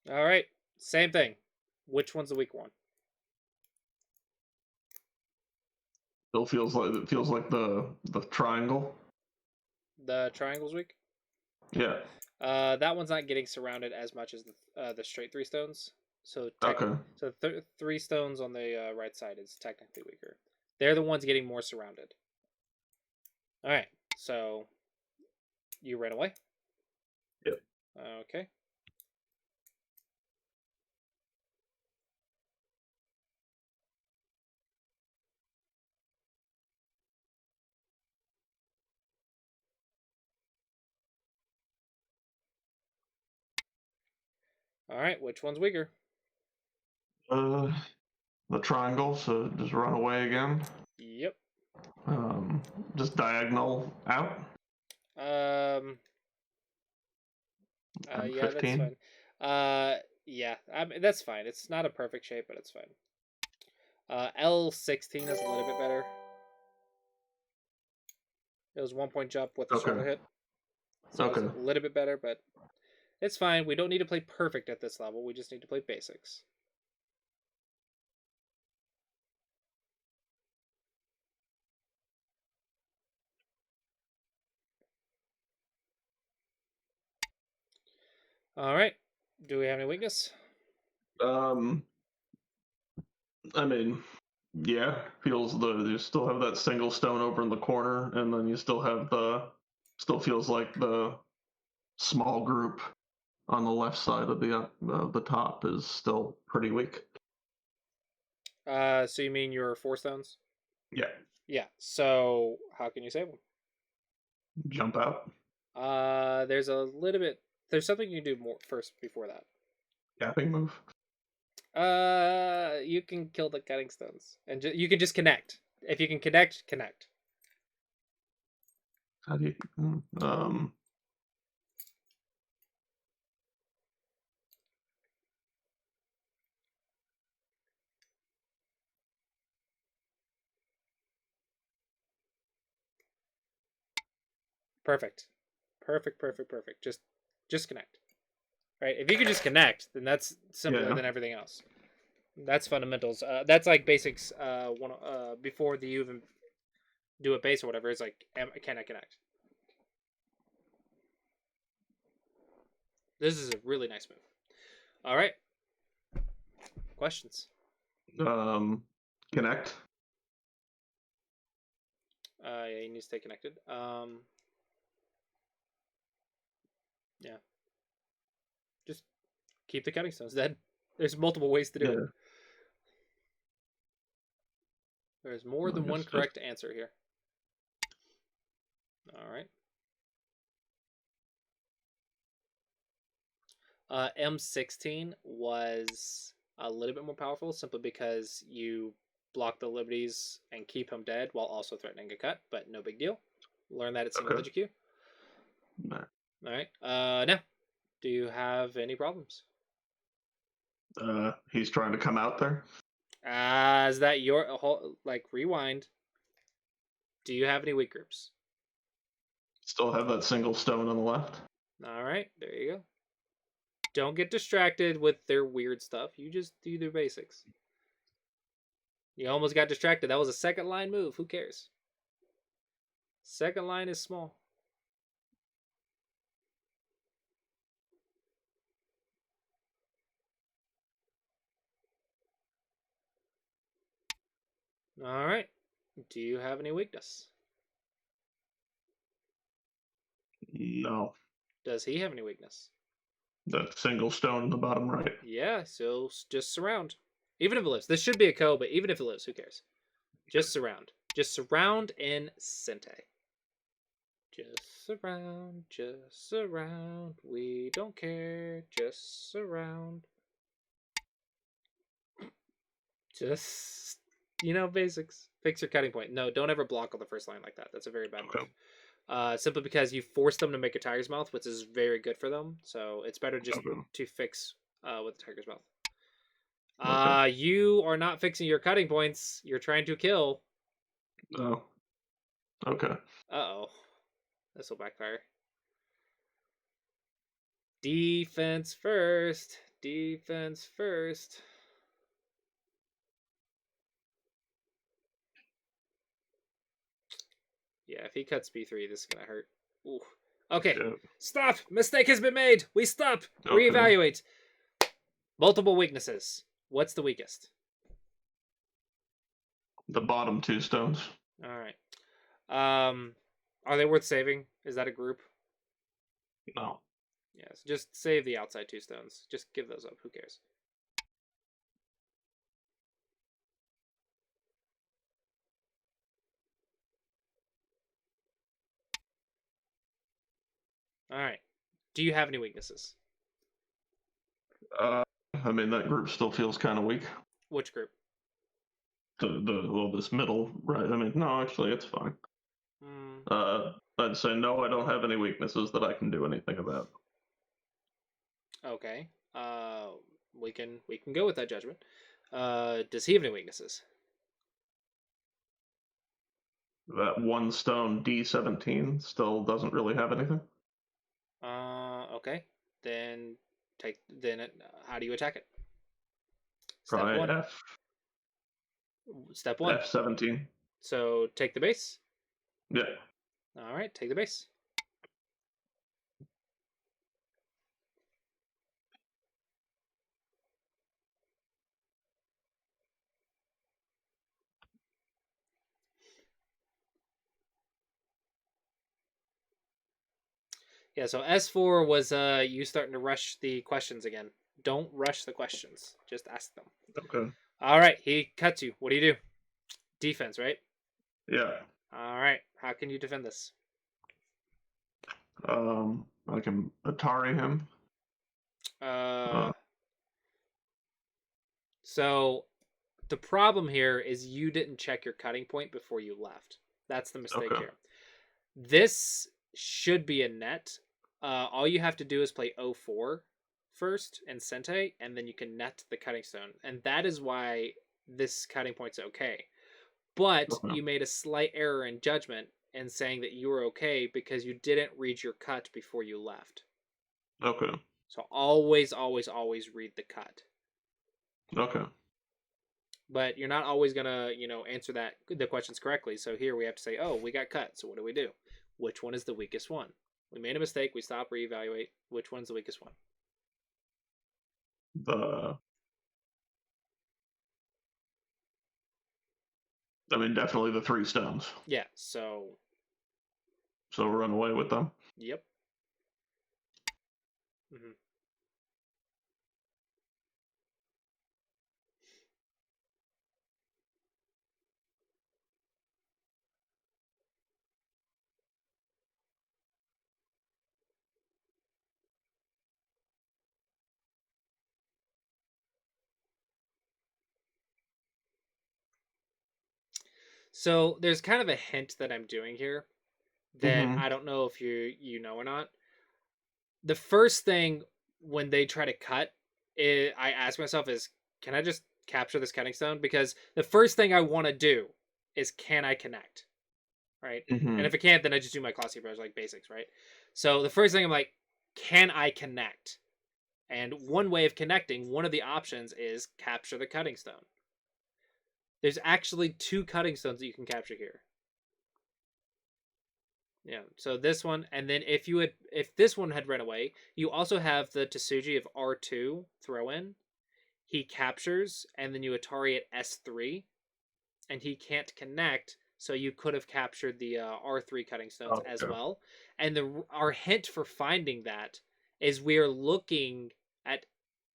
All right, same thing. Which one's the weak one? Still feels like the triangle. The triangle's weak. Yeah. That one's not getting surrounded as much as the straight 3 stones. So So 3 stones on the right side is technically weaker. They're the ones getting more surrounded. All right, so you ran away. Yep. Okay. All right, which one's weaker? The triangle, so just run away again. Yep. Just diagonal out. Yeah, 15. that's fine. Yeah, I mean, that's fine. It's not a perfect shape, but it's fine. L16 is a little bit better. It was 1 point jump with a shoulder hit. So it's a little bit better, but it's fine. We don't need to play perfect at this level. We just need to play basics. All right. Do we have any weakness? I mean, yeah, you still have that single stone over in the corner, and then you still feels like the small group on the left side of the top is still pretty weak. So you mean your 4 stones? Yeah. Yeah. So how can you save them? Jump out. There's something you can do more first before that. Gapping move. You can kill the cutting stones, and you can just connect. If you can connect, connect. How do you? Perfect. Perfect. Just connect. Right? If you can just connect, then that's simpler Yeah. than everything else. That's fundamentals. That's like basics. Before you even do a base or whatever, it's like, can I connect? This is a really nice move. All right. Questions? Connect. Yeah, you need to stay connected. Yeah. Just keep the cutting stones dead. There's multiple ways to do it. There's more than one correct answer here. All right. M16 was a little bit more powerful simply because you block the liberties and keep him dead while also threatening a cut, but no big deal. Learn that at single digit Q. No. All right. Now, do you have any problems? He's trying to come out there. Is that your whole, like, rewind? Do you have any weak groups? Still have that single stone on the left. All right, there you go. Don't get distracted with their weird stuff. You just do their basics. You almost got distracted. That was a second line move. Who cares? Second line is small. All right. Do you have any weakness? No. Does he have any weakness? That single stone in the bottom right. Yeah, so just surround. Even if it lives. This should be a ko, but even if it lives, who cares? Just surround. Just surround in Sente. Just surround, just surround. We don't care. Just surround. Just, basics. Fix your cutting point. No, don't ever block on the first line like that. That's a very bad move. Simply because you force them to make a tiger's mouth, which is very good for them. So it's better just to fix with the tiger's mouth. You are not fixing your cutting points. You're trying to kill. Oh. Okay. Uh-oh. This will backfire. Defense first. Defense first. Yeah, if he cuts B3, this is going to hurt. Ooh. Okay. Yeah. Stop. Mistake has been made. We stop. Okay. Reevaluate. Multiple weaknesses. What's the weakest? The bottom two stones. All right. Are they worth saving? Is that a group? No. Yes. Just save the outside two stones. Just give those up. Who cares? All right. Do you have any weaknesses? I mean, that group still feels kind of weak. Which group? This middle, right? I mean, no, actually, it's fine. I'd say no. I don't have any weaknesses that I can do anything about. Okay. We can go with that judgment. Does he have any weaknesses? That one stone D17 still doesn't really have anything. Okay. Then how do you attack it? Step Try one. F. Step one. F17. So take the base? Yeah. All right, take the base. Yeah, so S4 was you starting to rush the questions again. Don't rush the questions. Just ask them. Okay. All right, he cuts you. What do you do? Defense, right? Yeah. All right. How can you defend this? I can Atari him. So the problem here is you didn't check your cutting point before you left. That's the mistake Okay. here. This should be a net. All you have to do is play 04 first and Sente, and then you can net the cutting stone. And that is why this cutting point's okay. But Okay. you made a slight error in judgment in saying that you were okay because you didn't read your cut before you left. Okay. So always, always, always read the cut. Okay. But you're not always gonna, answer the questions correctly. So here we have to say, oh, we got cut. So what do? Which one is the weakest one? We made a mistake. We stop, reevaluate. Which one's the weakest one? Definitely the 3 stones. Yeah. So run away with them. Yep. Mm-hmm. So there's kind of a hint that I'm doing here that I don't know if you know or not. The first thing when they try to cut, I ask myself is, can I just capture this cutting stone? Because the first thing I want to do is, can I connect? Right? Mm-hmm. And if I can't, then I just do my Clossi brush, like basics, right? So the first thing I'm like, can I connect? And one way of connecting, one of the options is capture the cutting stone. There's actually 2 cutting stones that you can capture here. Yeah, so this one, and then if this one had run away, you also have the Tsuji of R2 throw in. He captures, and then you Atari at S3, and he can't connect, so you could have captured the R3 cutting stones as well. And our hint for finding that is we are looking at,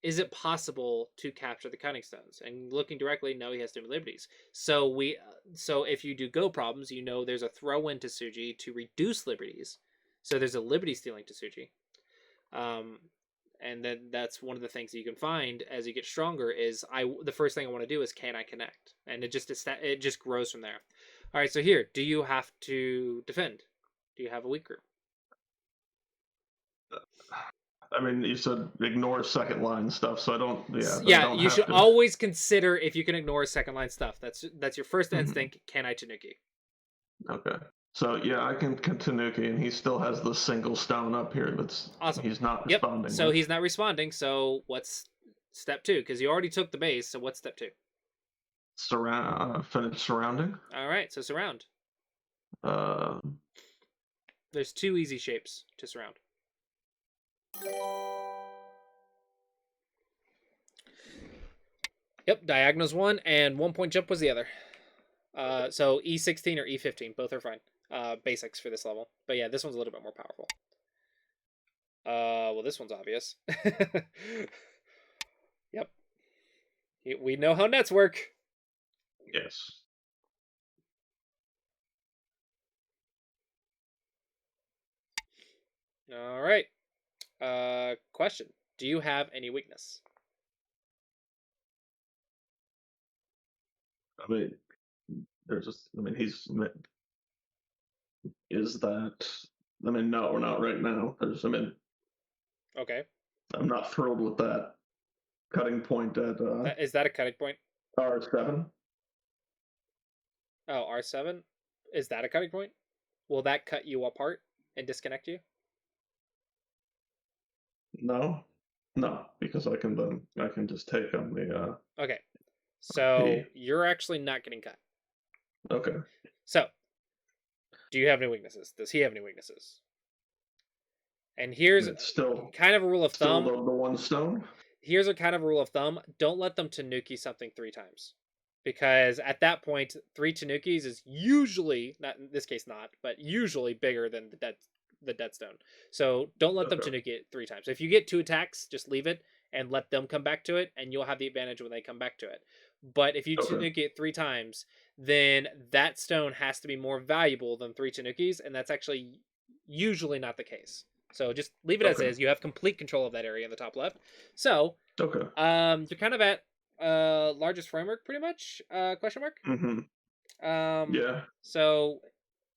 is it possible to capture the cutting stones? And looking directly, no, he has too many liberties. So if you do go problems, there's a throw in Tsuji to reduce liberties. So there's a liberty stealing Tsuji. And then that's one of the things that you can find as you get stronger is the first thing I want to do is, can I connect? And it just grows from there. All right, so here, do you have to defend? Do you have a weak group? You said ignore second line stuff, so I don't. Yeah, you should always consider if you can ignore second line stuff. That's your first instinct. Can I Tanuki? Okay. So yeah, I can Tanuki, and he still has the single stone up here. That's awesome. He's not responding. So he's not responding. So what's step 2? Because you already took the base. So what's step 2? Finish surrounding. All right. So surround. There's 2 easy shapes to surround. Yep, diagonal's 1, and 1 point jump was the other. So E16 or E15, both are fine. Basics for this level. But yeah, this one's a little bit more powerful. Well, this one's obvious. Yep. We know how nets work. Yes. All right. Question. Do you have any weakness? He's. Is that? No, we're not right now. Okay. I'm not thrilled with that cutting point at. Is that a cutting point? R7. Oh, R7? Is that a cutting point? Will that cut you apart and disconnect you? No, because I can just take on the. Okay, so you're actually not getting cut. Okay. So, do you have any weaknesses? Does he have any weaknesses? And here's still kind of a rule of thumb. The 1 stone. Here's a kind of a rule of thumb. Don't let them Tanuki something 3 times. Because at that point, 3 Tanukis is usually, not in this case not, but usually bigger than the dead stone. So don't let them Tanuki it 3 times. If you get 2 attacks, just leave it and let them come back to it, and you'll have the advantage when they come back to it. But if you Tanuki it 3 times, then that stone has to be more valuable than 3 Tanukis, and that's actually usually not the case. So just leave it as is. You have complete control of that area in the top left. So, you're kind of at largest framework, pretty much. Question mark. Mm-hmm. Yeah. So,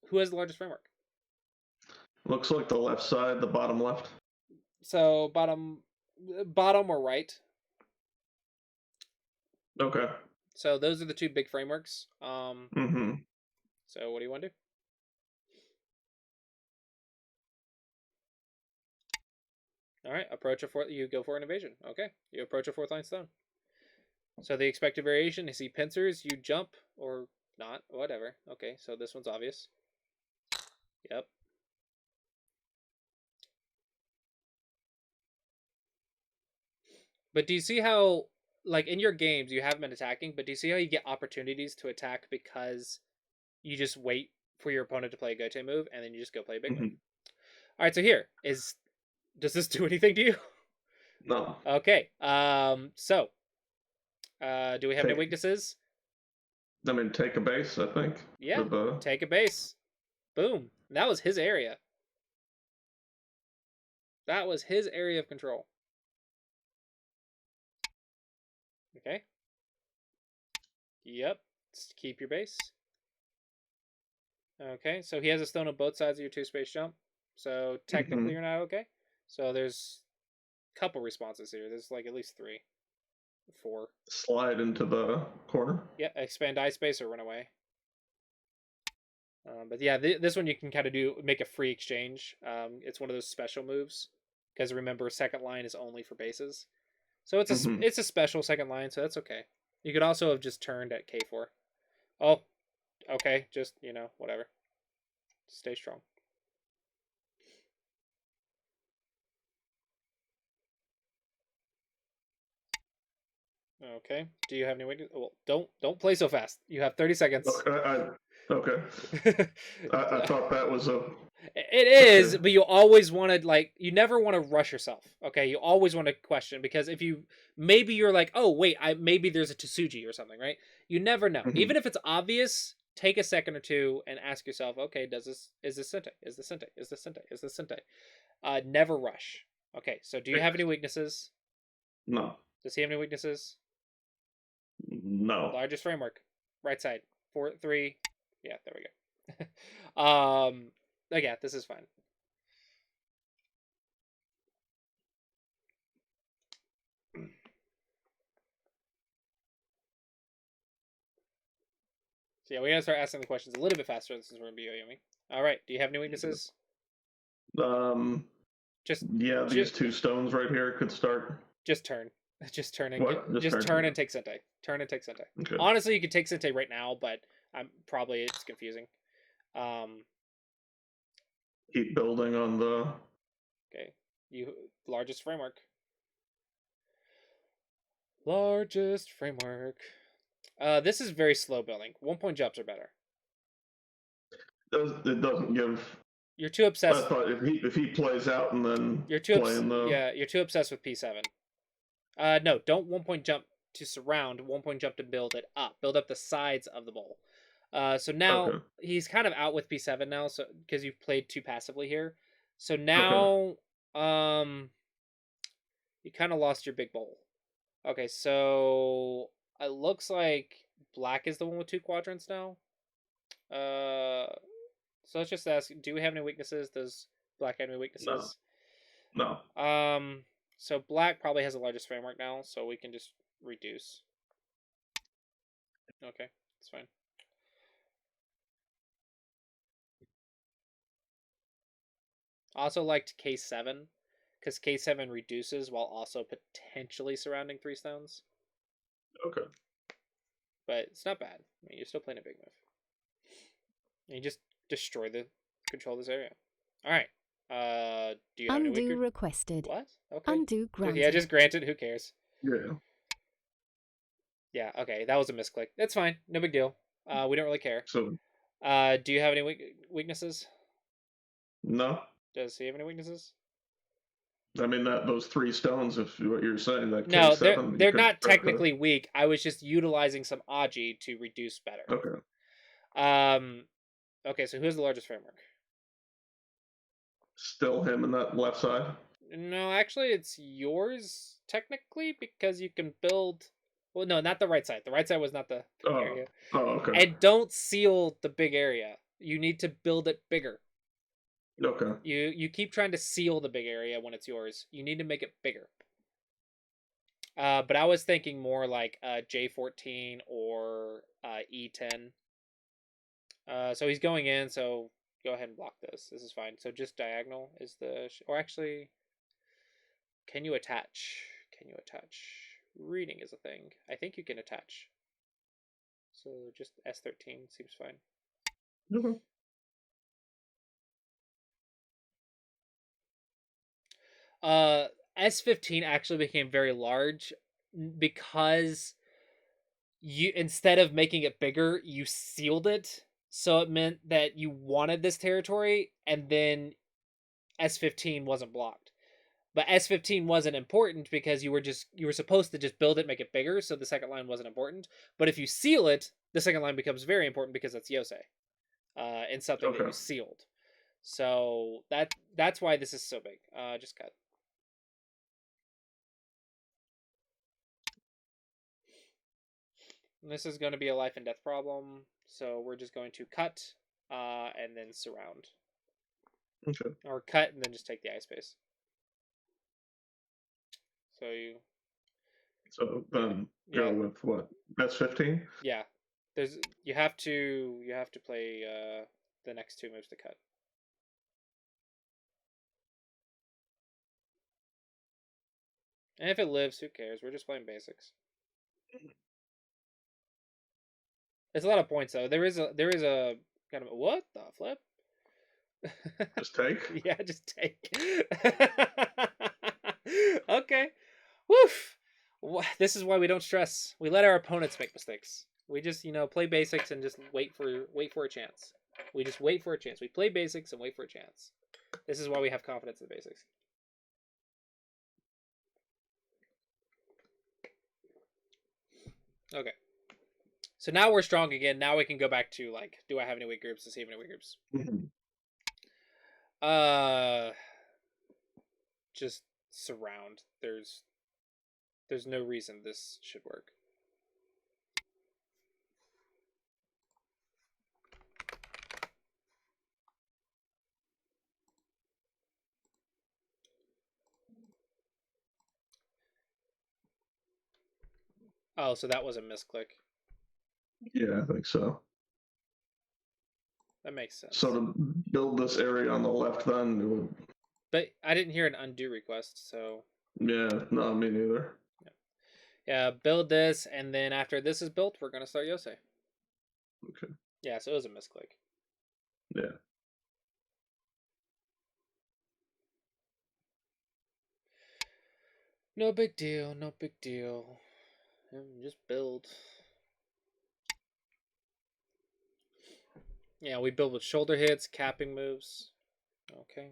who has the largest framework? Looks like the left side, the bottom left. So bottom or right. Okay. So those are the two big frameworks. Mm-hmm. So what do you want to do? All right, approach a fourth. You go for an invasion. Okay, you approach a fourth line stone. So the expected variation is he pincers, you jump or not, whatever. Okay, so this one's obvious. Yep. But do you see how, like in your games, you haven't been attacking, but do you see how you get opportunities to attack because you just wait for your opponent to play a gote move and then you just go play a big move? All right, so here is, does this do anything to you? No. Okay. So, do we have any weaknesses? I mean, take a base, I think. Yeah. Take a base. Boom. That was his area. That was his area of control. Okay. Yep. Just keep your base. Okay, so he has a stone on both sides of your 2-space jump. So technically you're not okay. So there's a couple responses here. There's like at least 3. 4. Slide into the corner. Yeah, expand eye space or run away. But yeah, this one you can kind of make a free exchange. It's one of those special moves because remember, second line is only for bases, so it's a special second line, so that's okay. You could also have just turned at K4. Oh, okay, just whatever. Stay strong. Okay. Do you have any weakness? Well, don't play so fast. You have 30 seconds. Okay. I thought that was a. It is, but you always want to you never want to rush yourself. Okay, you always want to question because if maybe you're like, oh wait, maybe there's a Tsuji or something, right? You never know. Even if it's obvious, take a second or two and ask yourself, okay, is this Sente? Is this Sente? Is this Sente? Is this Sente? Never rush. Okay, so do you have any weaknesses? No. Does he have any weaknesses? No. Largest framework, right side, 4, 3. Yeah, there we go. Yeah, this is fine. So yeah, we gotta start asking the questions a little bit faster since we're in BOEMing. All right, do you have any weaknesses? These 2 stones right here could start. Just turn. Just turn and what? Just turn and take Sente. Turn and take Sente. Okay. Honestly, you could take Sente right now, but it's confusing. Keep building on the. Okay, largest framework. Largest framework. This is very slow building. 1-point jumps are better. It doesn't give. You're too obsessed. I thought if he plays out and then you're too obsessed with P7. No, don't 1-point jump to surround. 1-point jump to build it up. Build up the sides of the bowl. So now he's kind of out with P7 now, so because you've played too passively here. So now, you kind of lost your big bowl. Okay, so it looks like black is the one with 2 quadrants now. So let's just ask: do we have any weaknesses? Does black have any weaknesses? No. So black probably has the largest framework now, so we can just reduce. Okay, that's fine. I also liked K7 because K7 reduces while also potentially surrounding 3 stones. Okay. But it's not bad. I mean, you're still playing a big move. And you just destroy control this area. All right. Do you have any Undo requested. What? Okay. Undo granted. Yeah, just granted. Who cares? Yeah. Yeah. Okay, that was a misclick. That's fine. No big deal. We don't really care. So. Do you have any weaknesses? No. Does he have any weaknesses? I mean, those 3 stones, if what you're saying, that no, K7, they're not technically weak. I was just utilizing some Aji to reduce better. Okay. Okay, so who's the largest framework? Still him in that left side? No, actually, it's yours technically because you can build Well, no, not the right side. The right side was not the big Oh, area. oh, okay. And don't seal the big area. You need to build it bigger. Okay. You keep trying to seal the big area when it's yours. You need to make it bigger. But I was thinking more like J14 or E10. So he's going in, so go ahead and block this. This is fine. So just diagonal is the... Or actually, can you attach? Can you attach? Reading is a thing. I think you can attach. So just S13 seems fine. Okay. S15 actually became very large because you, instead of making it bigger, you sealed it. So it meant that you wanted this territory, and then S15 wasn't blocked. But S15 wasn't important because you were supposed to just build it, make it bigger, so the second line wasn't important. But if you seal it, the second line becomes very important because that's Yosei, and something that Okay. you sealed. So that's why this is so big. Just cut. And this is going to be a life and death problem, so we're just going to cut, and then surround. Okay. Or cut and then just take the eye space. So you... So then go with what? S15? Yeah. There's you have to play the next two moves to cut. And if it lives, who cares? We're just playing basics. It's a lot of points though. There is a kind of what the flip? Just take? Yeah, just take. Okay. Woof. This is why we don't stress. We let our opponents make mistakes. We just, play basics and just wait for a chance. We just wait for a chance. We play basics and wait for a chance. This is why we have confidence in the basics. Okay. So now we're strong again. Now we can go back to like, do I have any weak groups to see if any weak groups? Mm-hmm. Just surround. There's no reason this should work. Oh, so that was a misclick. Yeah, I think so. That makes sense. So to build this area on the left, then it would... But I didn't hear an undo request, so... Yeah, no, me neither. Yeah, build this, and then after this is built, we're going to start Yosei. Okay. Yeah, so it was a misclick. Yeah. No big deal, no big deal. Just build. Yeah, we build with shoulder hits, capping moves. Okay.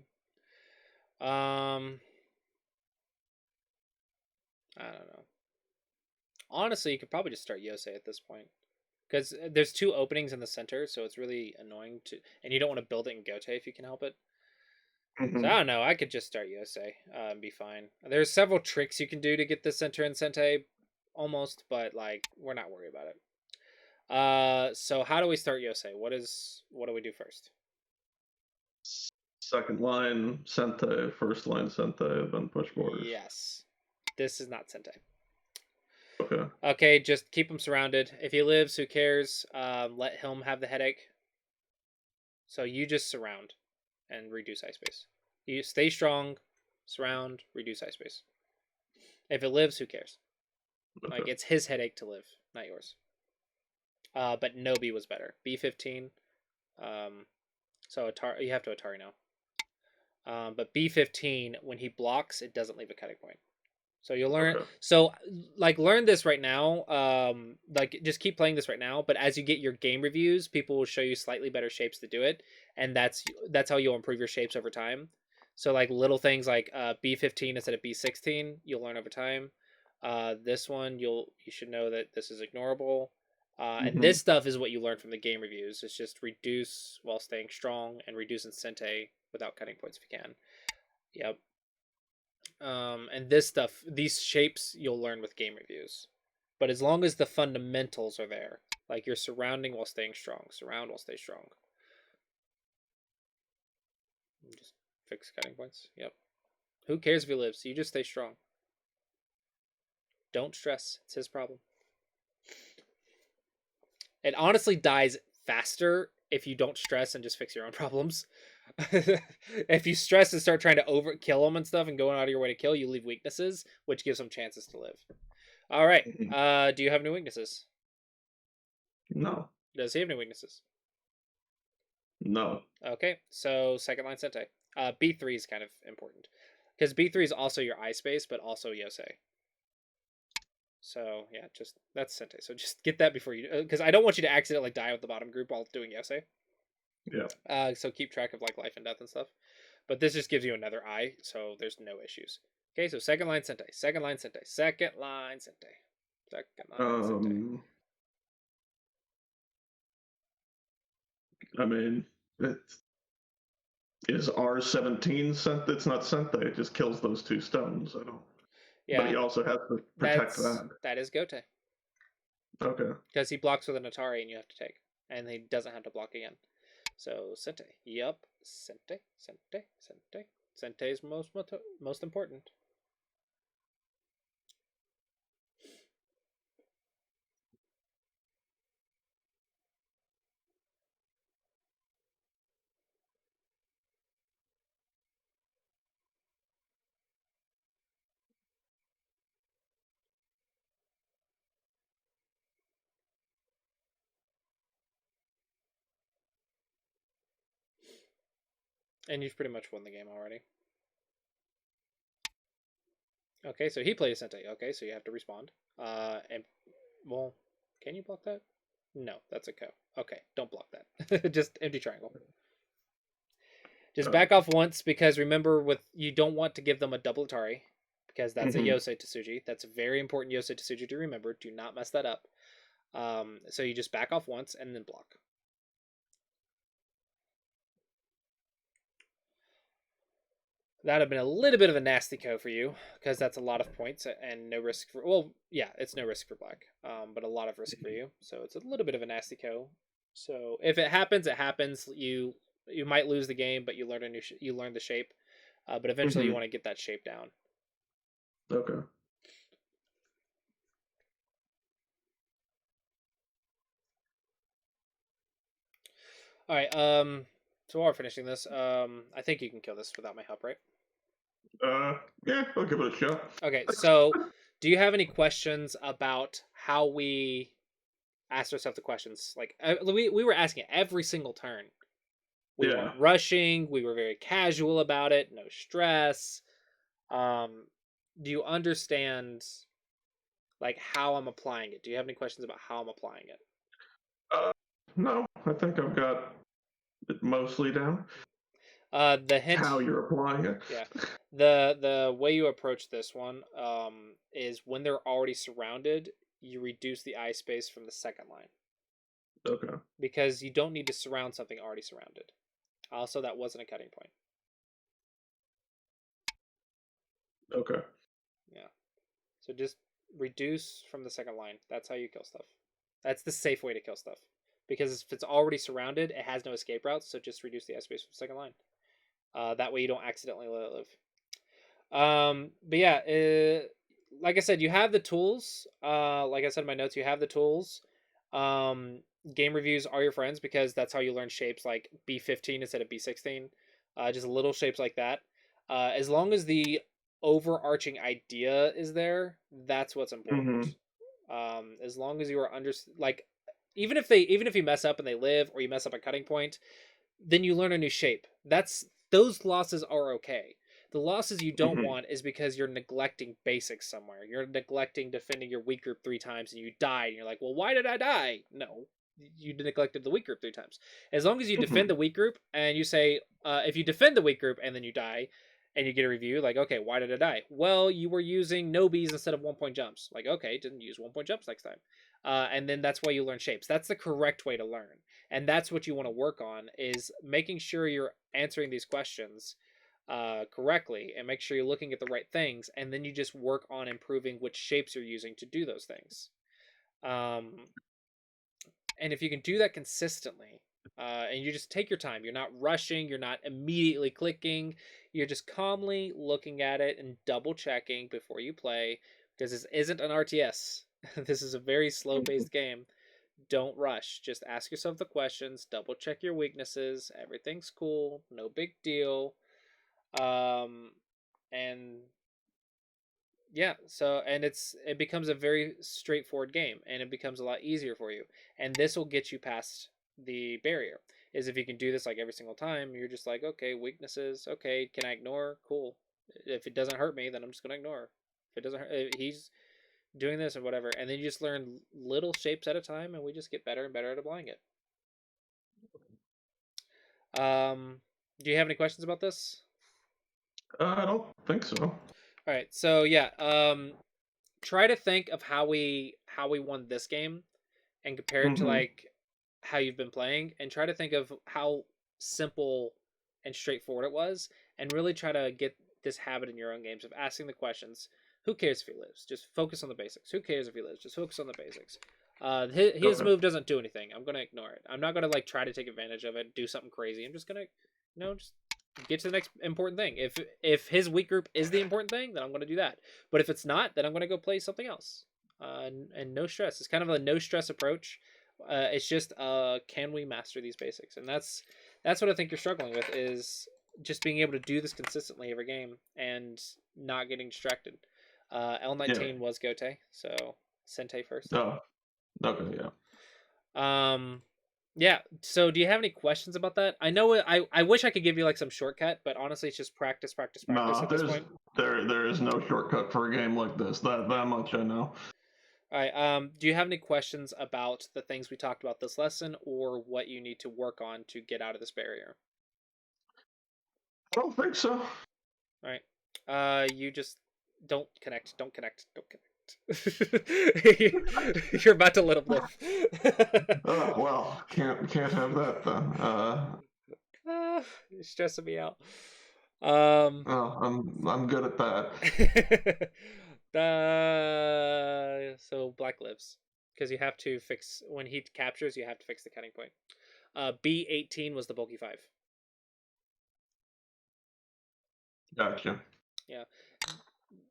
I don't know. Honestly, you could probably just start Yosei at this point. Because there's two openings in the center, so it's really annoying to... And you don't want to build it in Gote if you can help it. Mm-hmm. So I don't know. I could just start Yosei and be fine. There's several tricks you can do to get the center and Sentei almost, but like we're not worried about it. So how do we start Yosei? What do we do first? Second line Sentei, first line Sentei, then push borders. Yes. This is not Sentei. Okay. Okay, just keep him surrounded. If he lives, who cares? Let him have the headache. So you just surround and reduce eye space. You stay strong, surround, reduce eye space. If it lives, who cares? Okay. Like, it's his headache to live, not yours. But no B was better. B15. So you have to Atari now. But B15, when he blocks, it doesn't leave a cutting point. So you'll learn. Okay. So like learn this right now. Like just keep playing this right now. But as you get your game reviews, people will show you slightly better shapes to do it, and that's how you'll improve your shapes over time. So like little things like B15 instead of B16, you'll learn over time. This one you should know that this is ignorable. And this stuff is what you learn from the game reviews. It's just reduce while staying strong and reduce in Sentei without cutting points if you can. Yep. And this stuff, these shapes, you'll learn with game reviews. But as long as the fundamentals are there, like you're surrounding while staying strong, surround while stay strong. Just fix cutting points. Yep. Who cares if he lives? You just stay strong. Don't stress. It's his problem. It honestly dies faster if you don't stress and just fix your own problems. If you stress and start trying to overkill them and stuff and going out of your way to kill, you leave weaknesses, which gives them chances to live. All right. Do you have any weaknesses? No. Does he have any weaknesses? No. Okay, so second line Sente. B3 is kind of important because B3 is also your eye space, but also Yosei. So yeah, just that's Sente. So just get that before you, because I don't want you to accidentally die with the bottom group while doing Yosei. Yeah. So keep track of like life and death and stuff. But this just gives you another eye, so there's no issues. Okay, so second line Sente. Second line Sente. Second line Sente. Second line Sente. I mean, it is R17 sent. It's not Sente. It just kills those 2 stones. I don't. Yeah. But he also has to protect that. That is Gote. Okay. Because he blocks with an Atari and you have to take. And he doesn't have to block again. So Sente. Yup. Sente. Sente. Sente. Sente is most important. And you've pretty much won the game already. Okay, so he played a Sente. Okay, so you have to respond. And well, can you block that? No, that's a Ko. Okay, don't block that. Just empty triangle. Just back off once because remember, with you don't want to give them a double Atari because that's a Yosei Tsuji. That's a very important Yosei Tsuji to remember. Do not mess that up. So you just back off once and then block. That'd have been a little bit of a nasty Ko for you because that's a lot of points and no risk for. Well, yeah, it's no risk for black, but a lot of risk for you. So it's a little bit of a nasty Ko. So if it happens, it happens. You might lose the game, but you learn you learn the shape. But eventually, you want to get that shape down. Okay. All right. So while we're finishing this, I think you can kill this without my help, right? Yeah, I'll give it a shot. Okay. So, do you have any questions about how we asked ourselves the questions? Like we were asking it every single turn. We weren't rushing. We were very casual about it. No stress. Do you understand like how I'm applying it? Do you have any questions about how I'm applying it? No, I think I've got it mostly down. The hint how you're applying it. Yeah. The way you approach this one is when they're already surrounded, you reduce the eye space from the second line. Okay. Because you don't need to surround something already surrounded. Also, that wasn't a cutting point. Okay. Yeah. So just reduce from the second line. That's how you kill stuff. That's the safe way to kill stuff. Because if it's already surrounded, it has no escape routes, so just reduce the eye space from the second line. That way you don't accidentally let it live. But yeah, like I said, you have the tools. Like I said in my notes, you have the tools. Game reviews are your friends because that's how you learn shapes like B15 instead of B16. Just little shapes like that. As long as the overarching idea is there, that's what's important. As long as you are like, even if you mess up and they live, or you mess up a cutting point, then you learn a new shape. Those losses are okay. The losses you don't want is because you're neglecting basics somewhere. You're neglecting defending your weak group 3 times and you die, and you're like, well, why did I die? No, you neglected the weak group 3 times. As long as you defend the weak group and you say, if you defend the weak group and then you die, and you get a review, like, okay, why did I die? Well, you were using no-bees instead of 1-point jumps. Like, okay, didn't use 1-point jumps next time. And then that's why you learn shapes. That's the correct way to learn. And that's what you want to work on, is making sure you're answering these questions correctly, and make sure you're looking at the right things, and then you just work on improving which shapes you're using to do those things. And if you can do that consistently, and you just take your time, you're not rushing, you're not immediately clicking, you're just calmly looking at it and double checking before you play, because this isn't an RTS. This is a very slow paced game. Don't rush. Just ask yourself the questions, double check your weaknesses. Everything's cool, no big deal. And yeah, so and it becomes a very straightforward game, and it becomes a lot easier for you. And this will get you past the barrier. Is if you can do this like every single time, you're just like, okay, weaknesses, okay, can I ignore? Cool. If it doesn't hurt me, then I'm just gonna ignore. If it doesn't hurt, if he's doing this or whatever, and then you just learn little shapes at a time, and we just get better and better at applying it. Do you have any questions about this? I don't think so. All right, so yeah, try to think of how we won this game and compare it to like how you've been playing, and try to think of how simple and straightforward it was, and really try to get this habit in your own games of asking the questions. Who cares if he lives? Just focus on the basics. Who cares if he lives? Just focus on the basics. His move doesn't do anything. I'm gonna ignore it. I'm not gonna like try to take advantage of it, do something crazy. I'm just gonna, just get to the next important thing. If his weak group is the important thing, then I'm gonna do that. But if it's not, then I'm gonna go play something else. And no stress. It's kind of a no stress approach. It's just can we master these basics? And that's what I think you're struggling with, is just being able to do this consistently every game and not getting distracted. L19 was Gote, so Sente first. Oh, okay, yeah. Yeah. So, do you have any questions about that? I know I wish I could give you like some shortcut, but honestly, it's just practice at this point. There is no shortcut for a game like this. That much I know. All right. Do you have any questions about the things we talked about this lesson, or what you need to work on to get out of this barrier? I don't think so. All right. You just don't connect. Don't connect. You're about to let him live. Well, can't have that then. You're stressing me out. I'm good at that. So Black lives because you have to fix when he captures. You have to fix the cutting point. B18 was the bulky 5. Gotcha. Yeah,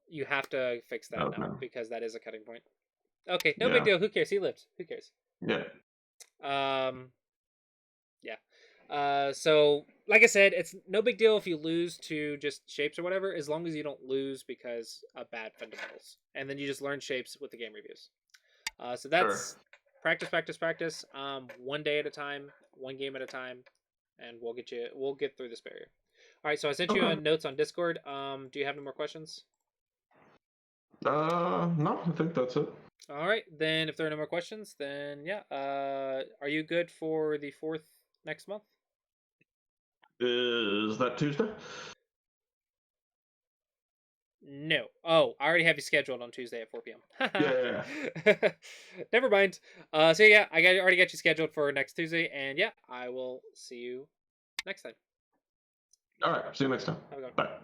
you have to fix that now because that is a cutting point. Okay, no big deal. Who cares? He lives. Who cares? Yeah. Yeah. So like I said, it's no big deal if you lose to just shapes or whatever, as long as you don't lose because of bad fundamentals, and then you just learn shapes with the game reviews. So that's practice. One day at a time, one game at a time, and we'll get through this barrier. All right. So I sent you notes on Discord. Do you have any more questions? No, I think that's it. All right. Then if there are no more questions, then yeah. Are you good for the 4th next month? Is that Tuesday? No. Oh, I already have you scheduled on Tuesday at 4 p.m. Yeah. Never mind. So yeah, already got you scheduled for next Tuesday, and yeah, I will see you next time. All right. See you next time. Bye.